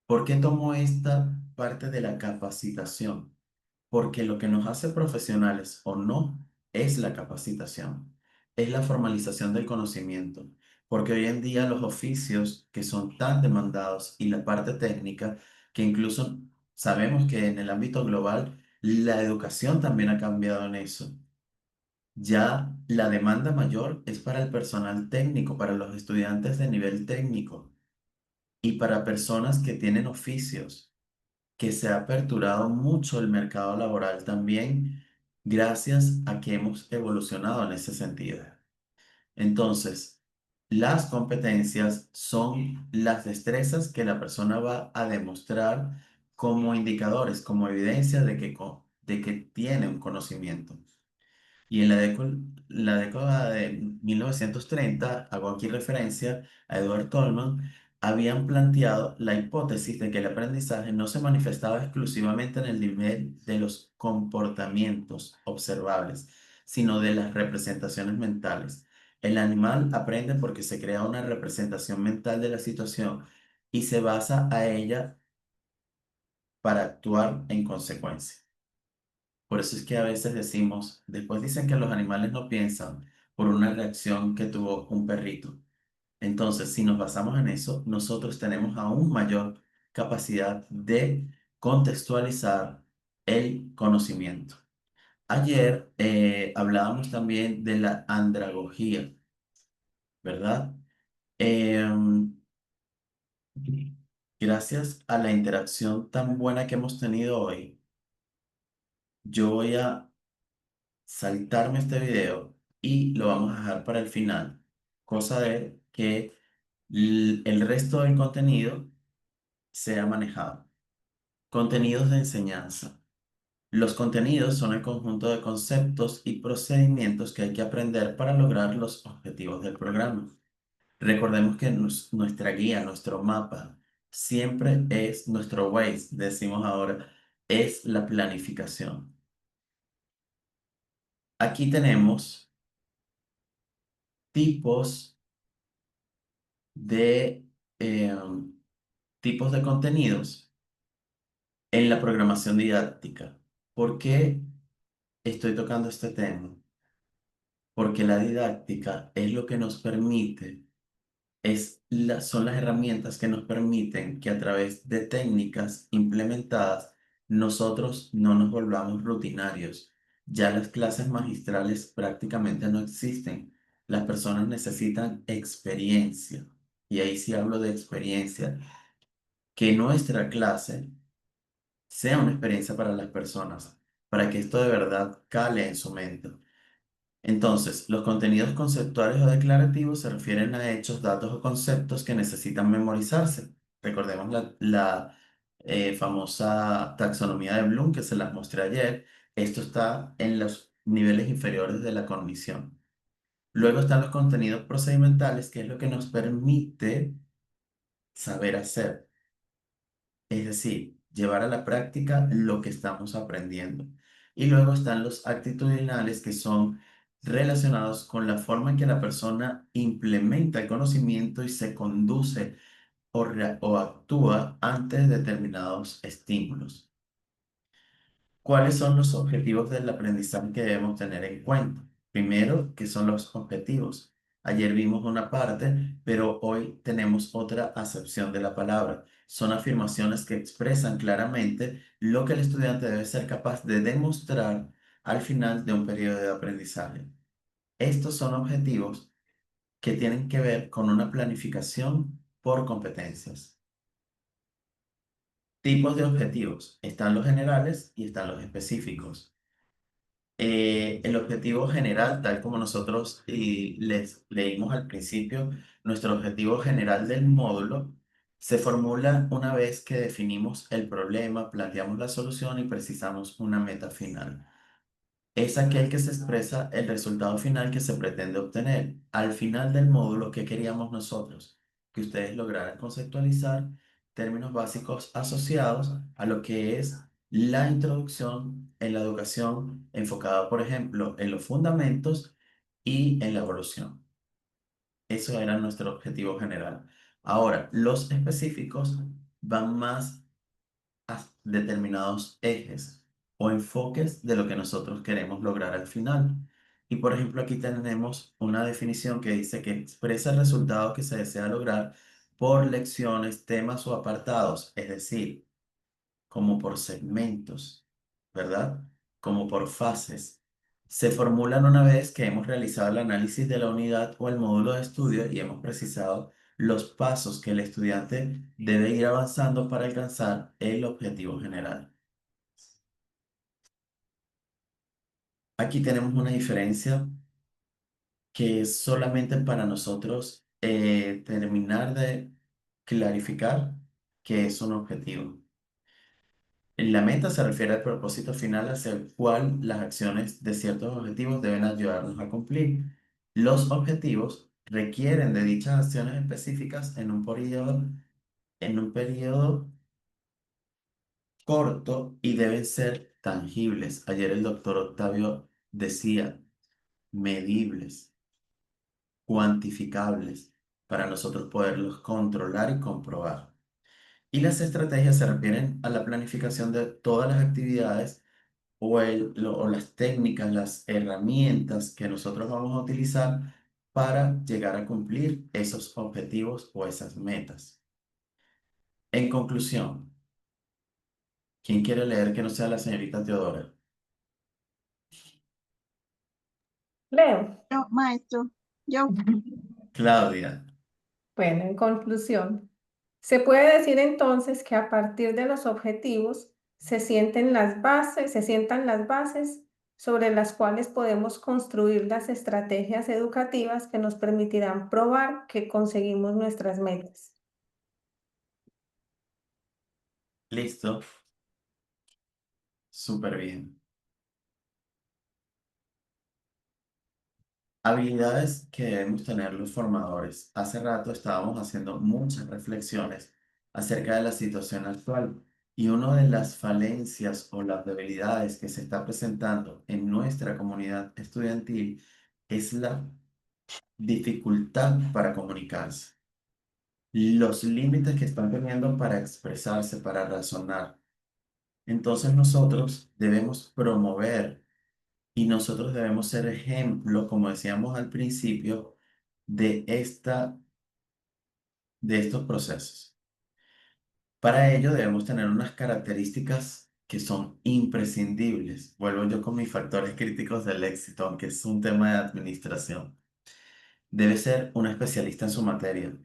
M: ¿Por qué tomo esta parte de la capacitación? Porque lo que nos hace profesionales o no es la capacitación, es la formalización del conocimiento. Porque hoy en día los oficios que son tan demandados y la parte técnica, que incluso sabemos que en el ámbito global la educación también ha cambiado en eso. Ya la demanda mayor es para el personal técnico, para los estudiantes de nivel técnico y para personas que tienen oficios, que se ha aperturado mucho el mercado laboral también gracias a que hemos evolucionado en ese sentido. Entonces, las competencias son las destrezas que la persona va a demostrar como indicadores, como evidencia de que tiene un conocimiento. Y en la década de 1930, hago aquí referencia a Edward Tolman, habían planteado la hipótesis de que el aprendizaje no se manifestaba exclusivamente en el nivel de los comportamientos observables, sino de las representaciones mentales. El animal aprende porque se crea una representación mental de la situación y se basa a ella para actuar en consecuencia. Por eso es que a veces decimos, después dicen que los animales no piensan por una reacción que tuvo un perrito. Entonces, si nos basamos en eso, nosotros tenemos aún mayor capacidad de contextualizar el conocimiento. Ayer hablábamos también de la andragogía, ¿verdad? Em, Gracias a la interacción tan buena que hemos tenido hoy, yo voy a saltarme este video y lo vamos a dejar para el final, cosa de que el resto del contenido sea manejado. Contenidos de enseñanza. Los contenidos son el conjunto de conceptos y procedimientos que hay que aprender para lograr los objetivos del programa. Recordemos que nuestra guía, nuestro mapa, siempre es nuestro Waze, decimos ahora, es la planificación. Aquí tenemos tipos de, tipos de contenidos en la programación didáctica. ¿Por qué estoy tocando este tema? Porque la didáctica es lo que nos permite, son las herramientas que nos permiten que a través de técnicas implementadas nosotros no nos volvamos rutinarios. Ya las clases magistrales prácticamente no existen. Las personas necesitan experiencia. Y ahí sí hablo de experiencia. Que nuestra clase sea una experiencia para las personas, para que esto de verdad cale en su mente. Entonces, los contenidos conceptuales o declarativos se refieren a hechos, datos o conceptos que necesitan memorizarse. Recordemos la famosa taxonomía de Bloom que se las mostré ayer. Esto está en los niveles inferiores de la cognición. Luego están los contenidos procedimentales, que es lo que nos permite saber hacer. Es decir, llevar a la práctica lo que estamos aprendiendo. Y luego están los actitudinales, que son relacionados con la forma en que la persona implementa el conocimiento y se conduce o actúa ante determinados estímulos. ¿Cuáles son los objetivos del aprendizaje que debemos tener en cuenta? Primero, ¿qué son los objetivos? Ayer vimos una parte, pero hoy tenemos otra acepción de la palabra. Son afirmaciones que expresan claramente lo que el estudiante debe ser capaz de demostrar al final de un periodo de aprendizaje. Estos son objetivos que tienen que ver con una planificación por competencias. Tipos de objetivos. Están los generales y están los específicos. El objetivo general, tal como nosotros les leímos al principio, nuestro objetivo general del módulo se formula una vez que definimos el problema, planteamos la solución y precisamos una meta final. es aquel que se expresa el resultado final que se pretende obtener. Al final del módulo, ¿qué queríamos nosotros? Que ustedes lograran conceptualizar términos básicos asociados a lo que es la introducción en la educación enfocada, por ejemplo, en los fundamentos y en la evolución. Eso era nuestro objetivo general. Ahora, los específicos van más a determinados ejes o enfoques de lo que nosotros queremos lograr al final. Y por ejemplo, aquí tenemos una definición que dice que expresa el resultado que se desea lograr por lecciones, temas o apartados, es decir, como por segmentos, ¿verdad? Como por fases. Se formulan una vez que hemos realizado el análisis de la unidad o el módulo de estudio y hemos precisado los pasos que el estudiante debe ir avanzando para alcanzar el objetivo general. Aquí tenemos una diferencia que es solamente para nosotros terminar de clarificar qué es un objetivo. La meta se refiere al propósito final hacia el cual las acciones de ciertos objetivos deben ayudarnos a cumplir. Los objetivos requieren de dichas acciones específicas en un periodo corto y deben ser tangibles. Ayer el doctor Octavio decía, medibles, cuantificables, para nosotros poderlos controlar y comprobar. Y las estrategias se refieren a la planificación de todas las actividades o las técnicas, las herramientas que nosotros vamos a utilizar para llegar a cumplir esos objetivos o esas metas. En conclusión, ¿quién quiere leer que no sea la señorita Teodora?
G: Leo.
N: Yo, maestro, yo.
M: Claudia.
G: Bueno, en conclusión, se puede decir entonces que a partir de los objetivos se sientan las bases sobre las cuales podemos construir las estrategias educativas que nos permitirán probar que conseguimos nuestras metas.
M: Listo. Súper bien. Habilidades que debemos tener los formadores. Hace rato estábamos haciendo muchas reflexiones acerca de la situación actual y una de las falencias o las debilidades que se está presentando en nuestra comunidad estudiantil es la dificultad para comunicarse, los límites que están teniendo para expresarse, para razonar. Entonces nosotros debemos promover y nosotros debemos ser ejemplo, como decíamos al principio, de estos procesos. Para ello debemos tener unas características que son imprescindibles. Vuelvo yo con mis factores críticos del éxito, aunque es un tema de administración. Debe ser un especialista en su materia.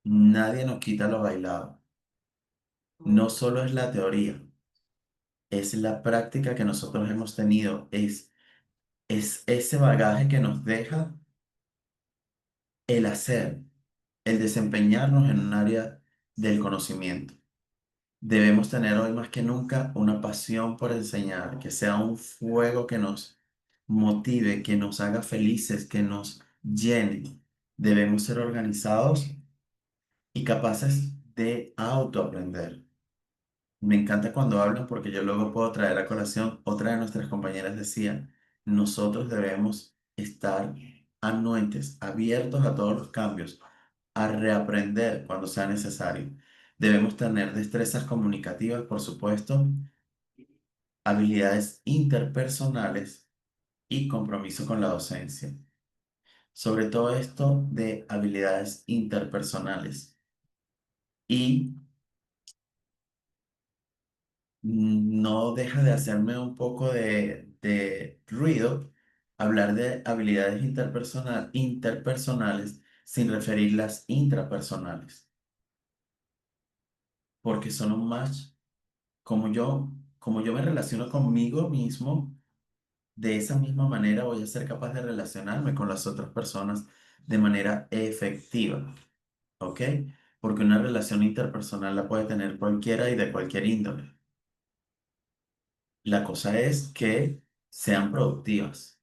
M: Nadie nos quita lo bailado. No solo es la teoría, es la práctica que nosotros hemos tenido, es ese bagaje que nos deja el hacer, el desempeñarnos en un área del conocimiento. Debemos tener hoy más que nunca una pasión por enseñar, que sea un fuego que nos motive, que nos haga felices, que nos llene. Debemos ser organizados y capaces de autoaprender. Me encanta cuando hablan porque yo luego puedo traer a colación, otra de nuestras compañeras decía, nosotros debemos estar anuentes, abiertos a todos los cambios, a reaprender cuando sea necesario. Debemos tener destrezas comunicativas, por supuesto, habilidades interpersonales y compromiso con la docencia. Sobre todo esto de habilidades interpersonales. Y no deja de hacerme un poco de ruido hablar de habilidades interpersonales sin referir las intrapersonales, porque son un match. Como yo me relaciono conmigo mismo, de esa misma manera voy a ser capaz de relacionarme con las otras personas de manera efectiva, ¿ok? Porque una relación interpersonal la puede tener cualquiera y de cualquier índole. La cosa es que sean productivas.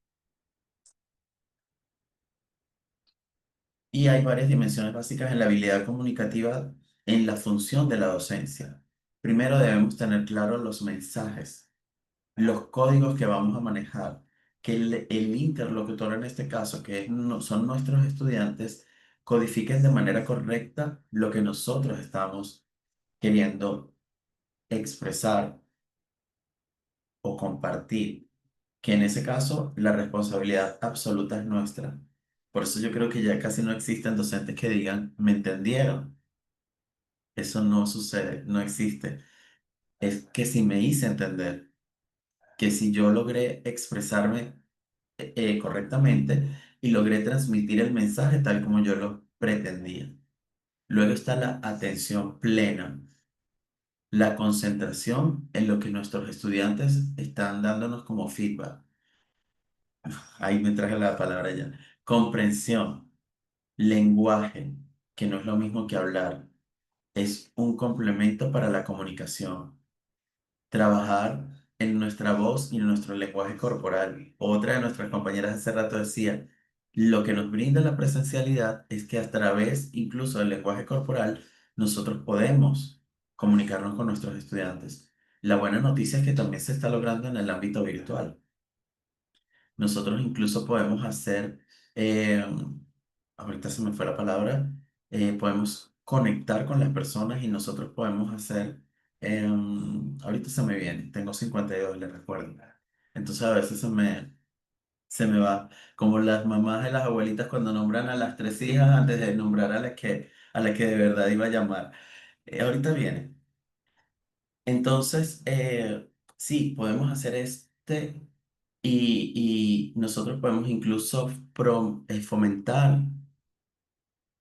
M: Y hay varias dimensiones básicas en la habilidad comunicativa en la función de la docencia. Primero debemos tener claros los mensajes, los códigos que vamos a manejar, que el interlocutor en este caso, que son nuestros estudiantes, codifiquen de manera correcta lo que nosotros estamos queriendo expresar o compartir, que en ese caso la responsabilidad absoluta es nuestra. Por eso yo creo que ya casi no existen docentes que digan, me entendieron. Eso no sucede, no existe. Es que si me hice entender, que si yo logré expresarme correctamente y logré transmitir el mensaje tal como yo lo pretendía. Luego está la atención plena, la concentración en lo que nuestros estudiantes están dándonos como feedback. Ahí me traje la palabra ya. Comprensión, lenguaje, que no es lo mismo que hablar, es un complemento para la comunicación. Trabajar en nuestra voz y en nuestro lenguaje corporal. Otra de nuestras compañeras hace rato decía, lo que nos brinda la presencialidad es que a través incluso del lenguaje corporal nosotros podemos comunicarnos con nuestros estudiantes. La buena noticia es que también se está logrando en el ámbito virtual. Nosotros incluso podemos hacer, eh, ahorita se me fue la palabra, podemos conectar con las personas y nosotros podemos hacer, ahorita se me viene, tengo 52, les recuerdo. Entonces a veces se me va, como las mamás y las abuelitas cuando nombran a las tres hijas antes de nombrar a la que de verdad iba a llamar. Ahorita viene. Entonces, sí, podemos hacer y nosotros podemos incluso fomentar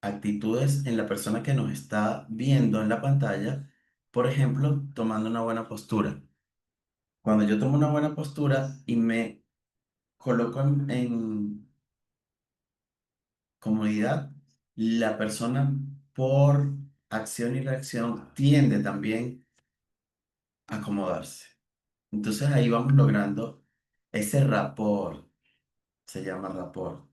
M: actitudes en la persona que nos está viendo en la pantalla, por ejemplo, tomando una buena postura. Cuando yo tomo una buena postura y me coloco en comodidad, la persona por acción y reacción tiende también a acomodarse. Entonces ahí vamos logrando ese rapport, se llama rapport.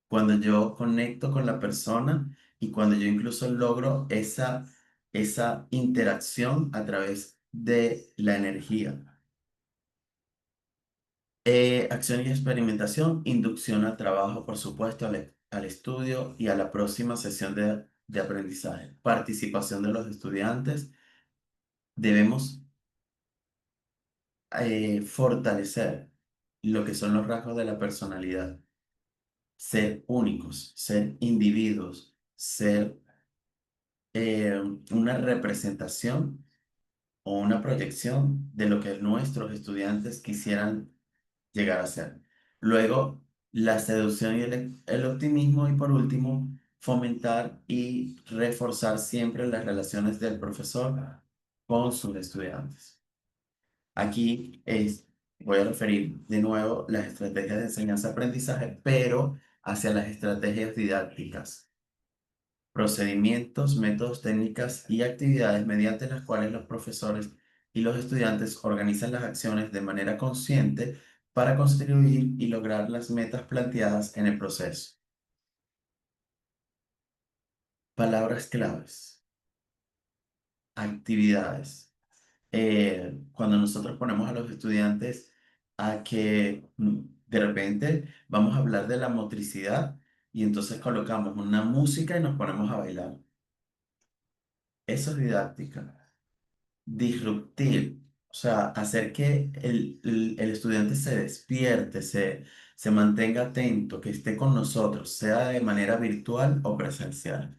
M: Cuando yo conecto con la persona y cuando yo incluso logro esa interacción a través de la energía. Acción y experimentación, inducción al trabajo, por supuesto, al estudio y a la próxima sesión de aprendizaje. Participación de los estudiantes. Debemos fortalecer lo que son los rasgos de la personalidad. Ser únicos, ser individuos, ser una representación o una proyección de lo que nuestros estudiantes quisieran llegar a ser. Luego, la seducción y el optimismo y por último, fomentar y reforzar siempre las relaciones del profesor con sus estudiantes. Aquí voy a referir de nuevo las estrategias de enseñanza-aprendizaje, pero hacia las estrategias didácticas, procedimientos, métodos, técnicas y actividades mediante las cuales los profesores y los estudiantes organizan las acciones de manera consciente para construir y lograr las metas planteadas en el proceso. Palabras claves, actividades. Cuando nosotros ponemos a los estudiantes a que de repente vamos a hablar de la motricidad y entonces colocamos una música y nos ponemos a bailar. Eso es didáctica. Disruptir, o sea, hacer que el estudiante se despierte, se mantenga atento, que esté con nosotros, sea de manera virtual o presencial.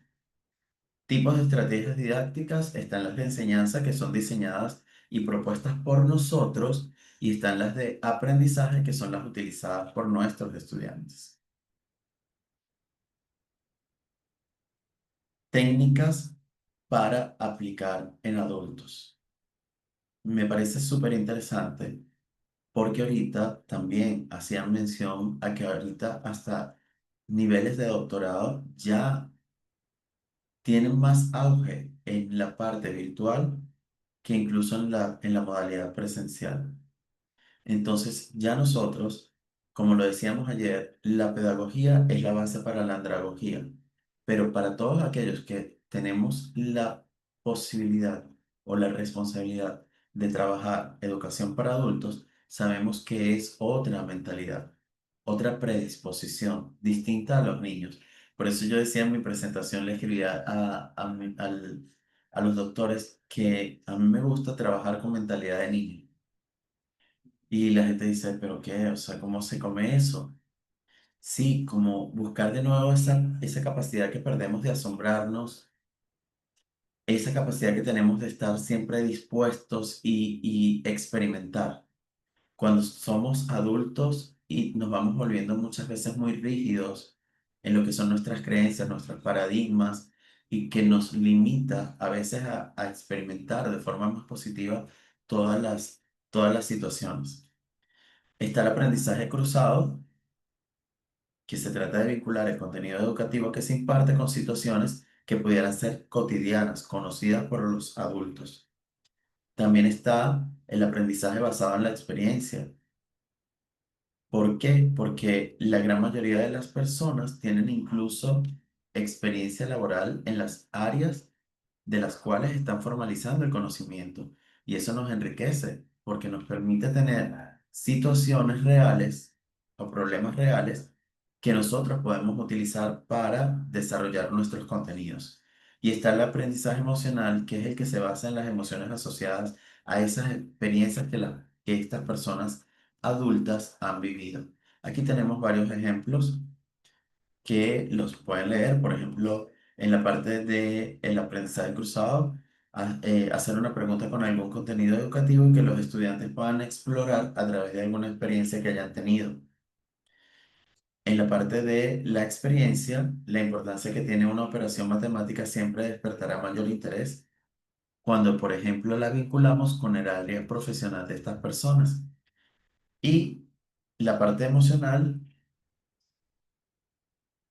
M: Tipos de estrategias didácticas, están las de enseñanza que son diseñadas y propuestas por nosotros y están las de aprendizaje que son las utilizadas por nuestros estudiantes. Técnicas para aplicar en adultos. Me parece súper interesante porque ahorita también hacían mención a que ahorita hasta niveles de doctorado ya tienen más auge en la parte virtual que incluso en la modalidad presencial. Entonces, ya nosotros, como lo decíamos ayer, la pedagogía es la base para la andragogía, pero para todos aquellos que tenemos la posibilidad o la responsabilidad de trabajar educación para adultos, sabemos que es otra mentalidad, otra predisposición distinta a los niños. Por eso yo decía en mi presentación, le escribía a los doctores que a mí me gusta trabajar con mentalidad de niño. Y la gente dice, ¿pero qué? O sea, ¿cómo se come eso? Sí, como buscar de nuevo esa capacidad que perdemos de asombrarnos, esa capacidad que tenemos de estar siempre dispuestos y experimentar. Cuando somos adultos y nos vamos volviendo muchas veces muy rígidos en lo que son nuestras creencias, nuestros paradigmas, y que nos limita a veces a experimentar de forma más positiva todas las situaciones. Está el aprendizaje cruzado, que se trata de vincular el contenido educativo que se imparte con situaciones que pudieran ser cotidianas, conocidas por los adultos. También está el aprendizaje basado en la experiencia. ¿Por qué? Porque la gran mayoría de las personas tienen incluso experiencia laboral en las áreas de las cuales están formalizando el conocimiento. Y eso nos enriquece porque nos permite tener situaciones reales o problemas reales que nosotros podemos utilizar para desarrollar nuestros contenidos. Y está el aprendizaje emocional, que es el que se basa en las emociones asociadas a esas experiencias que estas personas adultas han vivido. Aquí tenemos varios ejemplos que los pueden leer, por ejemplo, en la parte de el aprendizaje cruzado, hacer una pregunta con algún contenido educativo y que los estudiantes puedan explorar a través de alguna experiencia que hayan tenido. En la parte de la experiencia, la importancia que tiene una operación matemática siempre despertará mayor interés cuando, por ejemplo, la vinculamos con el área profesional de estas personas. Y la parte emocional,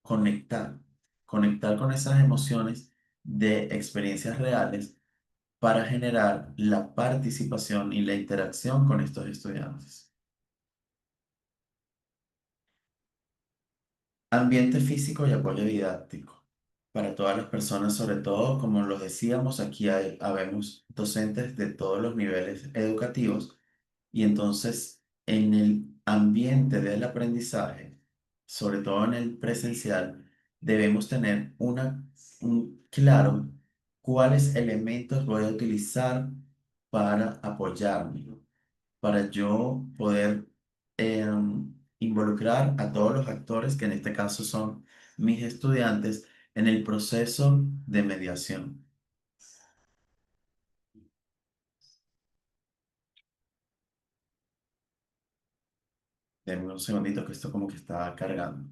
M: conectar, conectar con esas emociones de experiencias reales para generar la participación y la interacción con estos estudiantes. Ambiente físico y apoyo didáctico. Para todas las personas, sobre todo, como lo decíamos, aquí habemos docentes de todos los niveles educativos y entonces en el ambiente del aprendizaje, sobre todo en el presencial, debemos tener un claro cuáles elementos voy a utilizar para apoyarme, para yo poder involucrar a todos los actores, que en este caso son mis estudiantes, en el proceso de mediación. Denme un segundito que esto como que está cargando.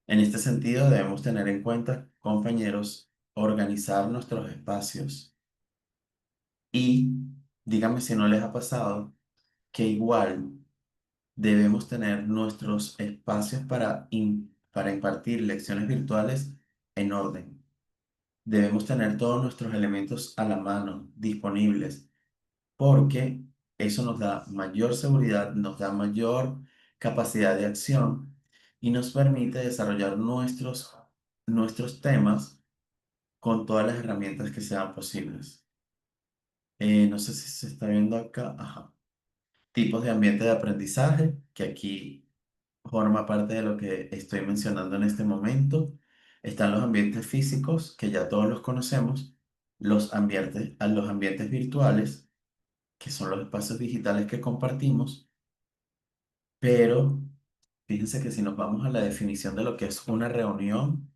M: En este sentido, debemos tener en cuenta, compañeros, organizar nuestros espacios. Y díganme si no les ha pasado que igual debemos tener nuestros espacios para impartir lecciones virtuales en orden. Debemos tener todos nuestros elementos a la mano, disponibles, porque eso nos da mayor seguridad, nos da mayor capacidad de acción y nos permite desarrollar nuestros temas con todas las herramientas que sean posibles. No sé si se está viendo acá. Ajá. Tipos de ambiente de aprendizaje, que aquí forma parte de lo que estoy mencionando en este momento. Están los ambientes físicos, que ya todos los conocemos, los ambientes virtuales, que son los espacios digitales que compartimos, pero fíjense que si nos vamos a la definición de lo que es una reunión,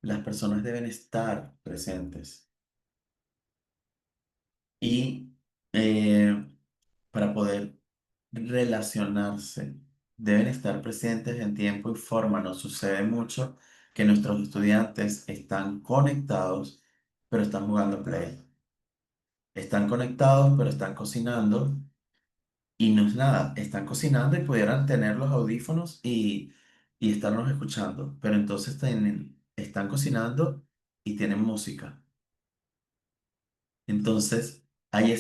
M: las personas deben estar presentes. Y para poder relacionarse, deben estar presentes en tiempo y forma. Nos sucede mucho que nuestros estudiantes están conectados, pero están jugando Play. Están conectados, pero están cocinando. Y no es nada, están cocinando y pudieran tener los audífonos y estarnos escuchando. Pero entonces están cocinando y tienen música. Entonces, hay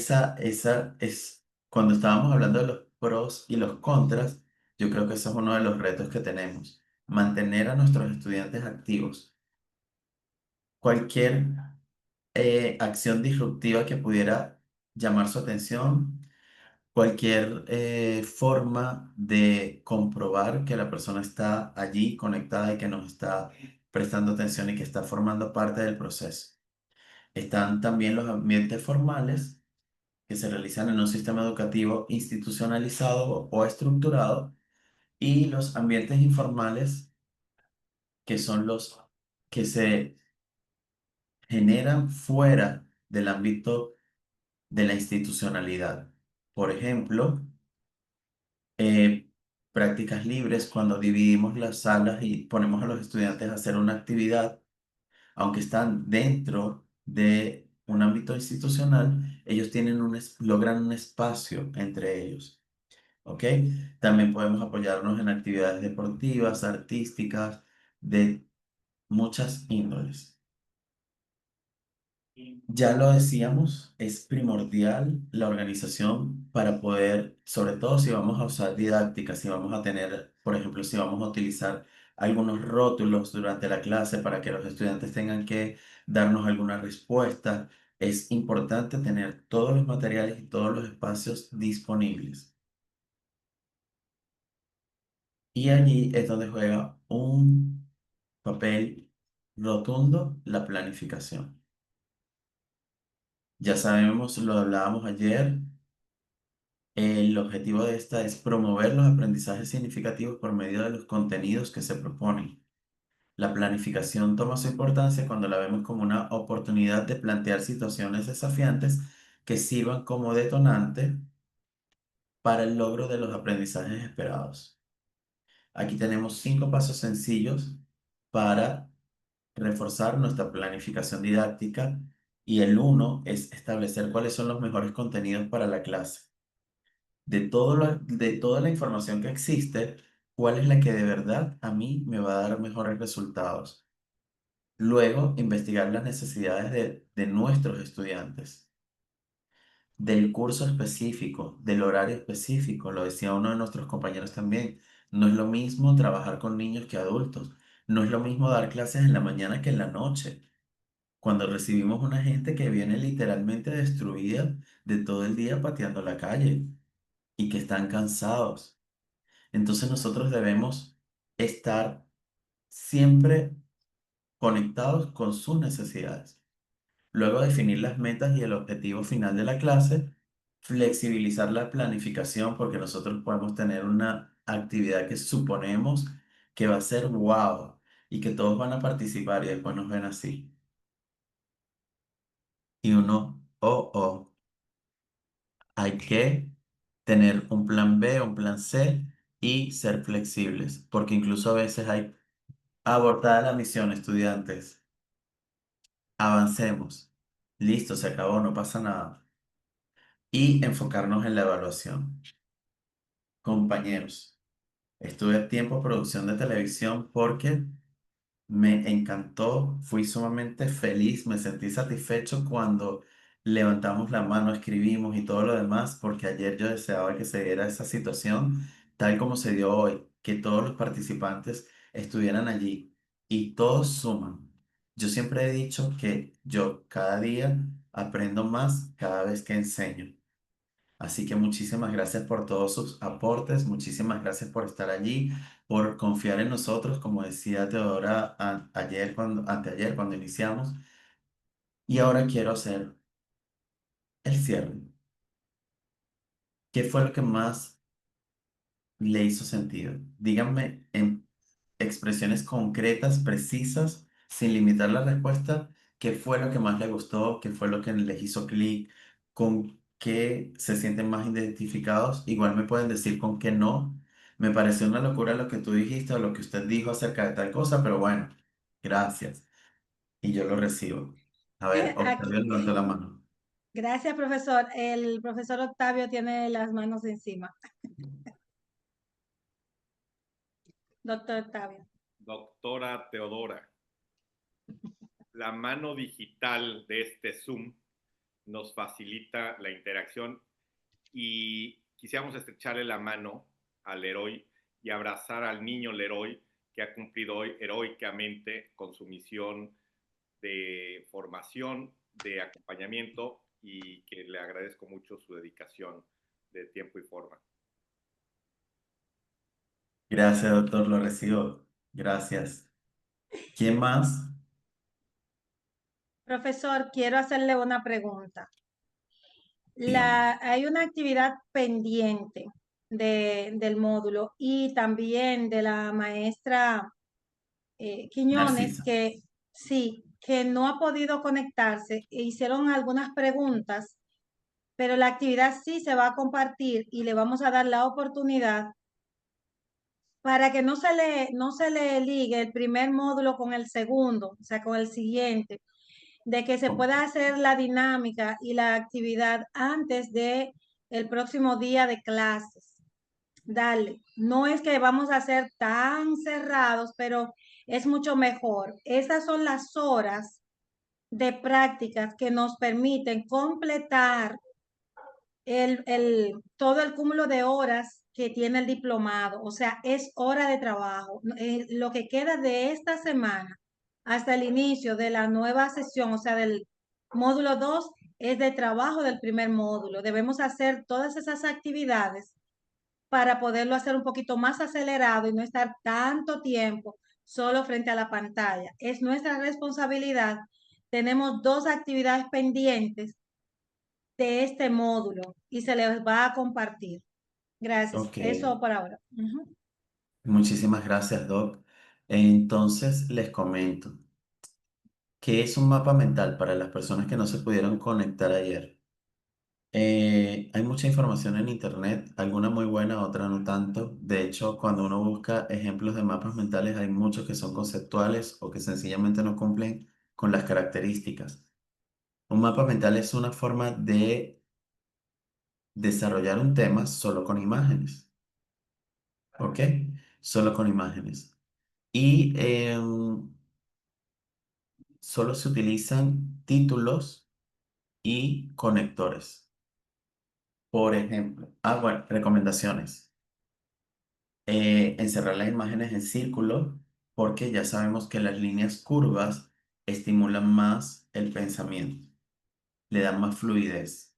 M: cuando estábamos hablando pros y los contras, yo creo que eso es uno de los retos que tenemos, mantener a nuestros estudiantes activos. Cualquier acción disruptiva que pudiera llamar su atención, cualquier forma de comprobar que la persona está allí conectada y que nos está prestando atención y que está formando parte del proceso. Están también los ambientes formales que se realizan en un sistema educativo institucionalizado o estructurado y los ambientes informales que son los que se generan fuera del ámbito de la institucionalidad. Por ejemplo, eh, prácticas libres, cuando dividimos las salas y ponemos a los estudiantes a hacer una actividad, aunque están dentro de un ámbito institucional, ellos tienen logran un espacio entre ellos. ¿Ok? También podemos apoyarnos en actividades deportivas, artísticas, de muchas índoles. Ya lo decíamos, es primordial la organización para poder, sobre todo si vamos a usar didáctica, si vamos a tener, por ejemplo, si vamos a utilizar algunos rótulos durante la clase para que los estudiantes tengan que darnos alguna respuesta, es importante tener todos los materiales y todos los espacios disponibles. Y allí es donde juega un papel rotundo la planificación. Ya sabemos, lo hablábamos ayer, el objetivo de esta es promover los aprendizajes significativos por medio de los contenidos que se proponen. La planificación toma su importancia cuando la vemos como una oportunidad de plantear situaciones desafiantes que sirvan como detonante para el logro de los aprendizajes esperados. Aquí tenemos 5 pasos sencillos para reforzar nuestra planificación didáctica y el 1 es establecer cuáles son los mejores contenidos para la clase. De toda la información que existe, cuál es la que de verdad a mí me va a dar mejores resultados. Luego, investigar las necesidades de nuestros estudiantes, del curso específico, del horario específico. Lo decía uno de nuestros compañeros también. No es lo mismo trabajar con niños que adultos. No es lo mismo dar clases en la mañana que en la noche. Cuando recibimos una gente que viene literalmente destruida de todo el día pateando la calle y que están cansados. Entonces nosotros debemos estar siempre conectados con sus necesidades. Luego definir las metas y el objetivo final de la clase, flexibilizar la planificación porque nosotros podemos tener una actividad que suponemos que va a ser wow y que todos van a participar y después nos ven así. Y uno, hay que tener un plan B, un plan C y ser flexibles, porque incluso a veces hay abortada la misión, estudiantes. Avancemos. Listo, se acabó, no pasa nada. Y enfocarnos en la evaluación. Compañeros, estuve a tiempo en producción de televisión porque me encantó, fui sumamente feliz, me sentí satisfecho cuando levantamos la mano, escribimos y todo lo demás, porque ayer yo deseaba que se diera esa situación tal como se dio hoy, que todos los participantes estuvieran allí y todos suman. Yo siempre he dicho que yo cada día aprendo más cada vez que enseño. Así que muchísimas gracias por todos sus aportes, muchísimas gracias por estar allí, por confiar en nosotros, como decía Teodora anteayer cuando iniciamos. Y ahora quiero hacer el cierre. ¿Qué fue lo que más le hizo sentido? Díganme en expresiones concretas, precisas, sin limitar la respuesta, qué fue lo que más le gustó, qué fue lo que les hizo clic, con qué se sienten más identificados. Igual me pueden decir con qué no. Me pareció una locura lo que tú dijiste o lo que usted dijo acerca de tal cosa, pero bueno, gracias. Y yo lo recibo. A ver,
A: Aquí,
M: Octavio levantó la mano.
A: gracias, profesor. El profesor Octavio tiene las manos encima. Doctor Octavio.
E: Doctora Teodora, la mano digital de este Zoom nos facilita la interacción y quisiéramos estrecharle la mano al Leroy y abrazar al niño Leroy que ha cumplido hoy heroicamente con su misión de formación, de acompañamiento, y que le agradezco mucho su dedicación de tiempo y forma.
M: Gracias, doctor, lo recibo. Gracias. ¿Quién más?
A: Profesor, quiero hacerle una pregunta.
M: Dígame.
A: Hay una actividad pendiente del módulo y también de la maestra Quiñones,
M: Narcisa.
A: que sí, que no ha podido conectarse. E hicieron algunas preguntas, pero la actividad sí se va a compartir y le vamos a dar la oportunidad para que no se le ligue el primer módulo con el segundo, o sea, con el siguiente, de que se pueda hacer la dinámica y la actividad antes de el próximo día de clases. Dale, no es que vamos a ser tan cerrados, pero es mucho mejor. Esas son las horas de prácticas que nos permiten completar todo el cúmulo de horas que tiene el diplomado. O sea, es hora de trabajo. Lo que queda de esta semana hasta el inicio de la nueva sesión, o sea, del módulo 2, es de trabajo del primer módulo. Debemos hacer todas esas actividades para poderlo hacer un poquito más acelerado y no estar tanto tiempo solo frente a la pantalla. Es nuestra responsabilidad. Tenemos 2 actividades pendientes de este módulo y se les va a compartir. Gracias.
M: Ok.
A: Eso por ahora. Ujú.
M: Muchísimas gracias, Doc. Entonces, les comento. ¿Qué es un mapa mental para las personas que no se pudieron conectar ayer? Hay mucha información en internet, alguna muy buena, otra no tanto. De hecho, cuando uno busca ejemplos de mapas mentales, hay muchos que son conceptuales o que sencillamente no cumplen con las características. Un mapa mental es una forma de desarrollar un tema solo con imágenes, ¿ok? Solo con imágenes. Y solo se utilizan títulos y conectores. Por ejemplo, bueno, recomendaciones. Encerrar las imágenes en círculo porque ya sabemos que las líneas curvas estimulan más el pensamiento, le dan más fluidez.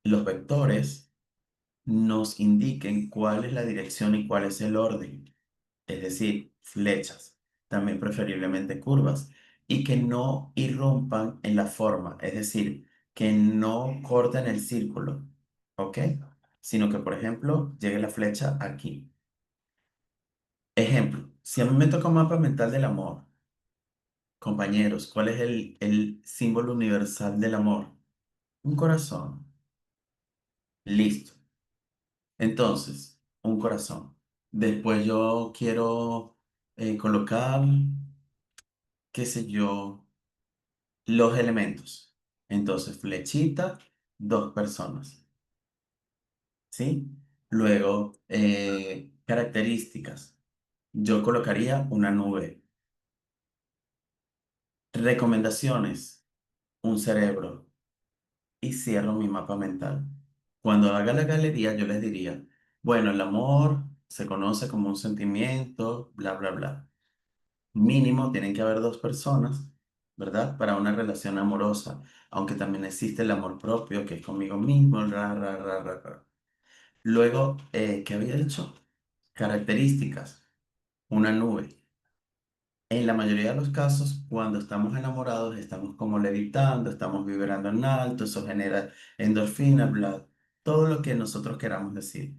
M: Los vectores nos indiquen cuál es la dirección y cuál es el orden, es decir, flechas, también preferiblemente curvas, y que no irrumpan en la forma, es decir, que no corten el círculo, ¿ok? Sino que, por ejemplo, llegue la flecha aquí. Ejemplo, si a mí me toca un mapa mental del amor, compañeros, ¿cuál es el símbolo universal del amor? Un corazón. Listo. Entonces, un corazón. Después yo quiero colocar, qué sé yo, los elementos. Entonces, flechita, 2 personas. ¿Sí? Luego, características. Yo colocaría una nube. Recomendaciones, un cerebro. Y cierro mi mapa mental. Cuando haga la galería, yo les diría, bueno, el amor se conoce como un sentimiento, bla, bla, bla. Mínimo tienen que haber 2 personas, ¿verdad? Para una relación amorosa, aunque también existe el amor propio, que es conmigo mismo, ra, ra, ra, ra, ra. Luego, ¿qué había dicho? Características, una nube. En la mayoría de los casos, cuando estamos enamorados, estamos como levitando, estamos vibrando en alto, eso genera endorfina, bla, todo lo que nosotros queramos decir.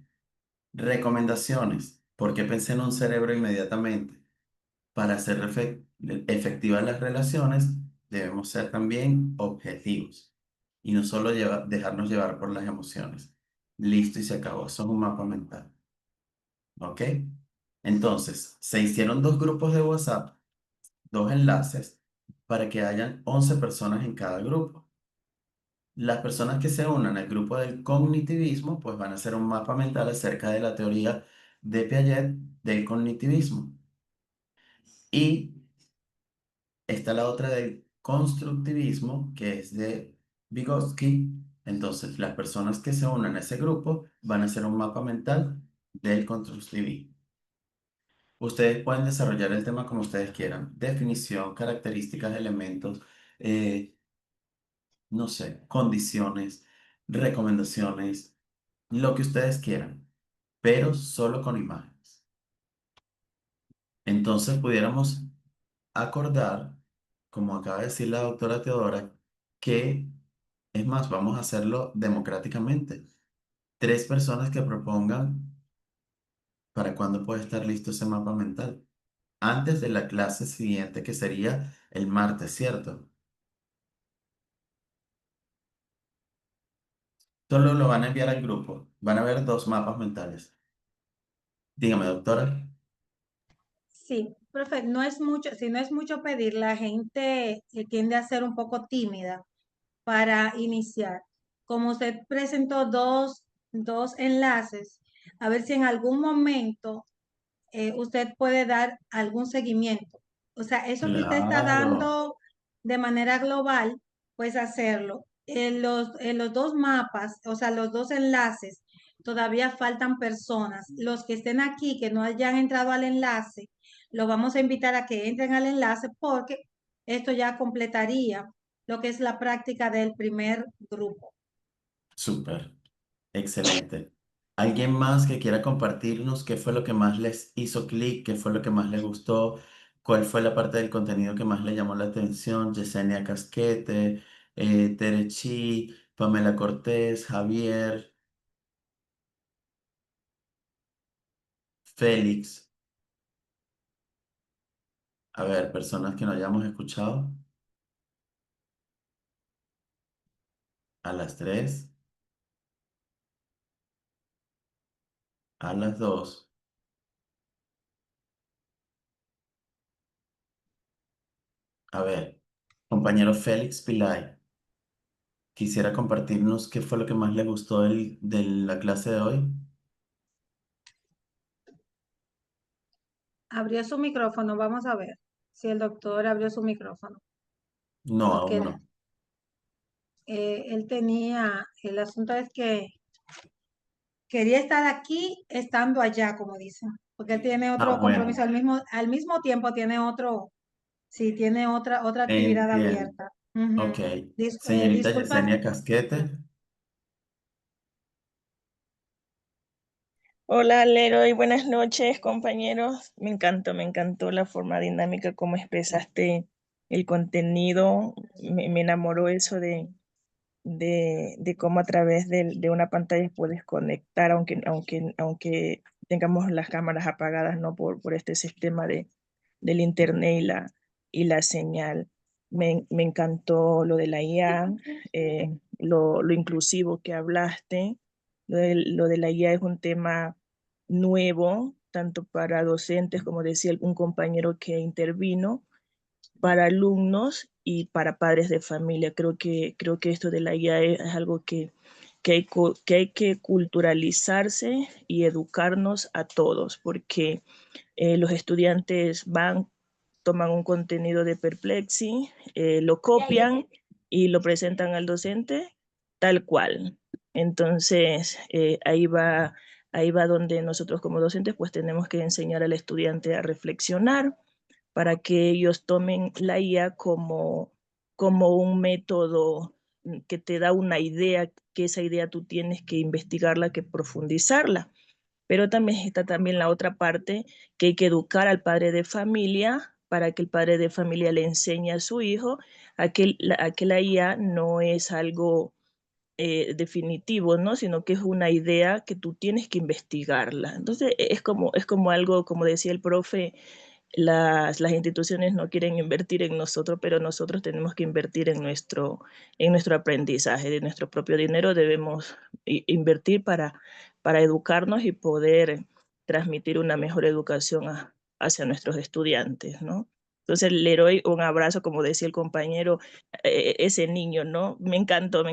M: Recomendaciones, porque pensé en un cerebro inmediatamente. Para hacer efectivas las relaciones, debemos ser también objetivos y no solo dejarnos llevar por las emociones. Listo y se acabó. Eso es un mapa mental. ¿Ok? Entonces, se hicieron 2 grupos de WhatsApp, 2 enlaces, para que hayan 11 personas en cada grupo. Las personas que se unan al grupo del cognitivismo, pues van a hacer un mapa mental acerca de la teoría de Piaget del cognitivismo. Y está la otra del constructivismo, que es de Vygotsky. Entonces, las personas que se unan a ese grupo van a hacer un mapa mental del Construct TV. Ustedes pueden desarrollar el tema como ustedes quieran. Definición, características, elementos, eh, no sé, condiciones, recomendaciones, lo que ustedes quieran, pero solo con imágenes. Entonces pudiéramos acordar, como acaba de decir la doctora Teodora, que es más, vamos a hacerlo democráticamente. 3 personas que propongan para cuándo puede estar listo ese mapa mental. Antes de la clase siguiente, que sería el martes, ¿cierto? Solo lo van a enviar al grupo. Van a ver 2 mapas mentales. Dígame, doctora.
A: Sí, profe, no es mucho, si no es mucho pedir, la gente tiende a ser un poco tímida para iniciar. Como usted presentó dos enlaces, a ver si en algún momento usted puede dar algún seguimiento. O sea, eso que usted está
M: Claro.
A: dando de manera global, pues hacerlo. En los dos mapas, o sea, los dos enlaces, todavía faltan personas. Los que estén aquí, que no hayan entrado al enlace, los vamos a invitar a que entren al enlace porque esto ya completaría lo que es la práctica del primer grupo.
M: Súper. Excelente. ¿Alguien más que quiera compartirnos qué fue lo que más les hizo clic, qué fue lo que más les gustó, cuál fue la parte del contenido que más le llamó la atención? Yesenia Casquete, Terechi, Pamela Cortés, Javier, Félix. A ver, personas que no hayamos escuchado. A las 3, a las 2. A ver, compañero Félix Pilay, quisiera compartirnos qué fue lo que más le gustó de la clase de hoy.
A: Abrió su micrófono, vamos a ver si el doctor abrió su micrófono,
M: No, aún
A: porque
M: no.
A: él tenía, el asunto es que quería estar aquí estando allá, como dicen, porque él tiene
M: Ah,
A: otro compromiso
M: bueno,
A: al mismo tiempo tiene otro, sí, tiene otra actividad
M: entiendo.
A: abierta.
M: Ok.
A: Ujú.
M: Señorita
A: Disculpa,
M: Yesenia Casquete.
N: Hola Leroy, buenas noches compañeros. Me encantó la forma dinámica como expresaste el contenido. Me enamoró eso de cómo a través de una pantalla puedes conectar, aunque tengamos las cámaras apagadas, ¿no? Por este sistema del internet y la señal. Me encantó lo de la IA, lo inclusivo que hablaste. Lo de la IA es un tema nuevo, tanto para docentes, como decía un compañero que intervino, para alumnos y para padres de familia. Creo que esto de la IA es algo que hay que culturalizarse y educarnos a todos, porque los estudiantes toman un contenido de Perplexi, lo copian y lo presentan al docente tal cual. Entonces, ahí va donde nosotros como docentes pues tenemos que enseñar al estudiante a reflexionar, para que ellos tomen la IA como un método que te da una idea, que esa idea tú tienes que investigarla, que profundizarla. Pero también está también la otra parte, que hay que educar al padre de familia para que el padre de familia le enseñe a su hijo a que la IA no es algo definitivo, ¿no? Sino que es una idea que tú tienes que investigarla. Entonces es como algo, como decía el profe, las instituciones no quieren invertir en nosotros, pero nosotros tenemos que invertir en nuestro aprendizaje. De nuestro propio dinero debemos invertir para educarnos y poder transmitir una mejor educación hacia nuestros estudiantes, ¿no? Entonces, Leroy, un abrazo, como decía el compañero, ese niño, ¿no? Me encantó,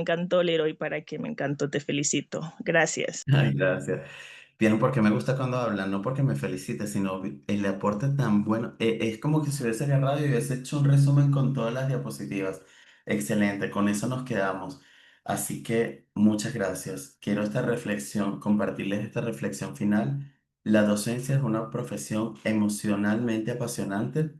N: Leroy, para que me encantó, te felicito. Gracias.
M: Ay, gracias. Vieron porque me gusta cuando hablan, no porque me felicite, sino el aporte tan bueno. Es como que si hubiese agarrado y hubiese hecho un resumen con todas las diapositivas. Excelente, con eso nos quedamos. Así que muchas gracias. Quiero compartirles esta reflexión final. La docencia es una profesión emocionalmente apasionante,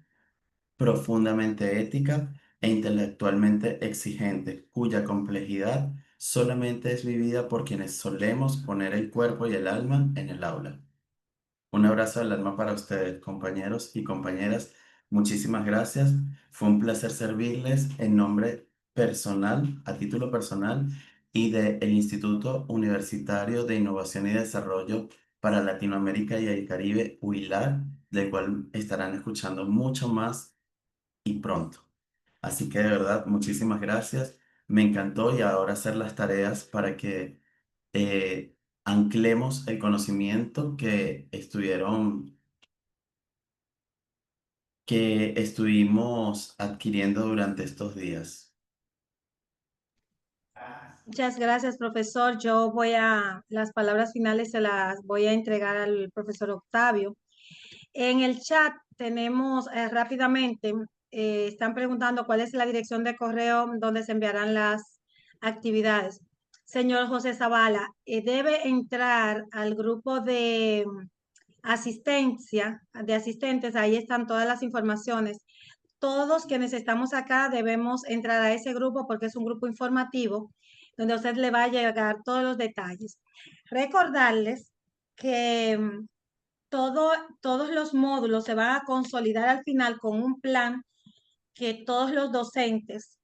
M: profundamente ética e intelectualmente exigente, cuya complejidad solamente es vivida por quienes solemos poner el cuerpo y el alma en el aula. Un abrazo del alma para ustedes, compañeros y compañeras. Muchísimas gracias. Fue un placer servirles en nombre personal, a título personal, y del Instituto Universitario de Innovación y Desarrollo para Latinoamérica y el Caribe, UILAR, del cual estarán escuchando mucho más y pronto. Así que de verdad, muchísimas gracias. Me encantó y ahora hacer las tareas para que eh, anclemos el conocimiento que estuvimos adquiriendo durante estos días.
A: Muchas gracias, profesor. Las palabras finales se las voy a entregar al profesor Octavio. En el chat tenemos rápidamente, están preguntando cuál es la dirección de correo donde se enviarán las actividades. Señor José Zavala, debe entrar al grupo de asistencia, de asistentes, ahí están todas las informaciones. Todos quienes estamos acá debemos entrar a ese grupo porque es un grupo informativo donde a usted le va a llegar todos los detalles. Recordarles que todos los módulos se van a consolidar al final con un plan que todos los docentes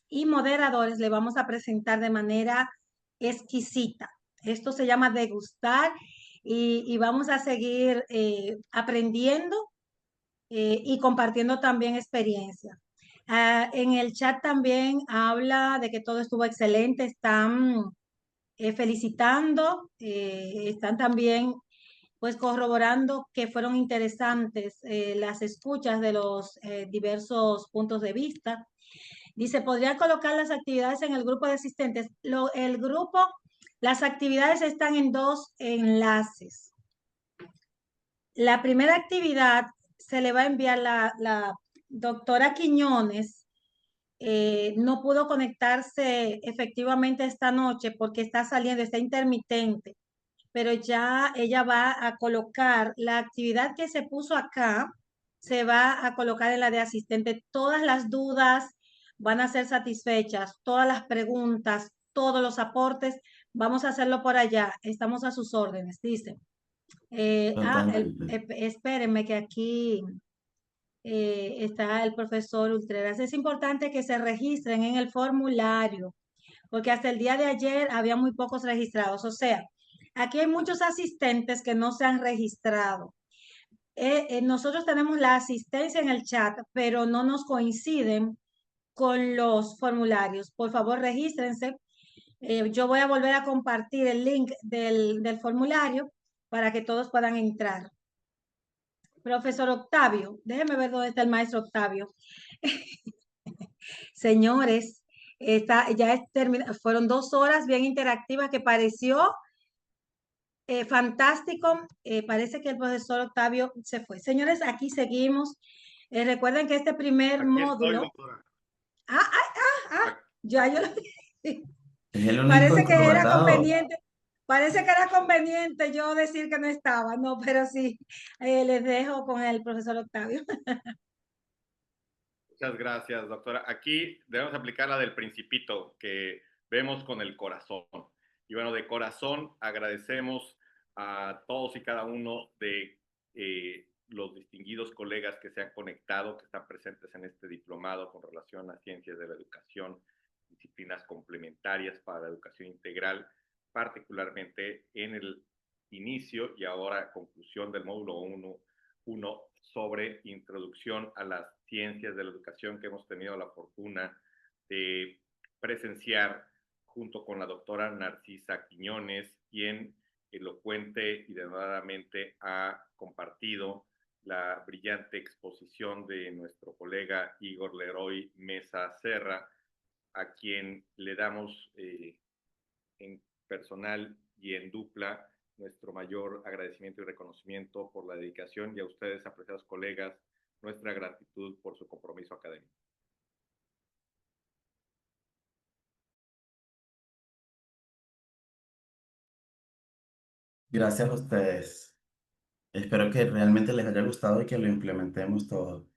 A: y moderadores le vamos a presentar de manera exquisita. Esto se llama degustar y vamos a seguir aprendiendo y compartiendo también experiencia. En el chat también habla de que todo estuvo excelente, están felicitando, están también pues corroborando que fueron interesantes las escuchas de los diversos puntos de vista. Dice, ¿podría colocar las actividades en el grupo de asistentes? Las actividades están en 2 enlaces. La primera actividad se le va a enviar la doctora Quiñones. No pudo conectarse efectivamente esta noche porque está saliendo, está intermitente, pero ya ella va a colocar la actividad que se puso acá, se va a colocar en la de asistente. Todas las dudas van a ser satisfechas, todas las preguntas, todos los aportes, vamos a hacerlo por allá. Estamos a sus órdenes, dice.
M: Totalmente.
A: Espérenme que aquí está el profesor Ultreras. Es importante que se registren en el formulario, porque hasta el día de ayer había muy pocos registrados. O sea, aquí hay muchos asistentes que no se han registrado. Nosotros tenemos la asistencia en el chat, pero no nos coinciden con los formularios. Por favor, regístrense. Yo voy a volver a compartir el link del formulario para que todos puedan entrar. Profesor Octavio, déjeme ver dónde está el maestro Octavio. Señores, fueron 2 horas bien interactivas que pareció fantástico. Parece que el profesor Octavio se fue. Señores, aquí seguimos. Recuerden que este primer módulo... Ya yo lo
M: Es el único
A: Parece que era
M: acrobatado.
A: conveniente yo decir que no estaba, no, pero sí, les dejo con el profesor Octavio.
E: Muchas gracias, doctora. Aquí debemos aplicar la del principito que vemos con el corazón. Y bueno, de corazón agradecemos a todos y cada uno de los distinguidos colegas que se han conectado, que están presentes en este diplomado con relación a ciencias de la educación, disciplinas complementarias para la educación integral, particularmente en el inicio y ahora conclusión del módulo 1 sobre introducción a las ciencias de la educación, que hemos tenido la fortuna de presenciar junto con la doctora Narcisa Quiñones, quien elocuente y denodadamente ha compartido la brillante exposición de nuestro colega Igor Leroy Mesa Serra, a quien le damos en personal y en dupla nuestro mayor agradecimiento y reconocimiento por la dedicación, y a ustedes, apreciados colegas, nuestra gratitud por su compromiso académico.
M: Gracias a ustedes. Espero que realmente les haya gustado y que lo implementemos todo.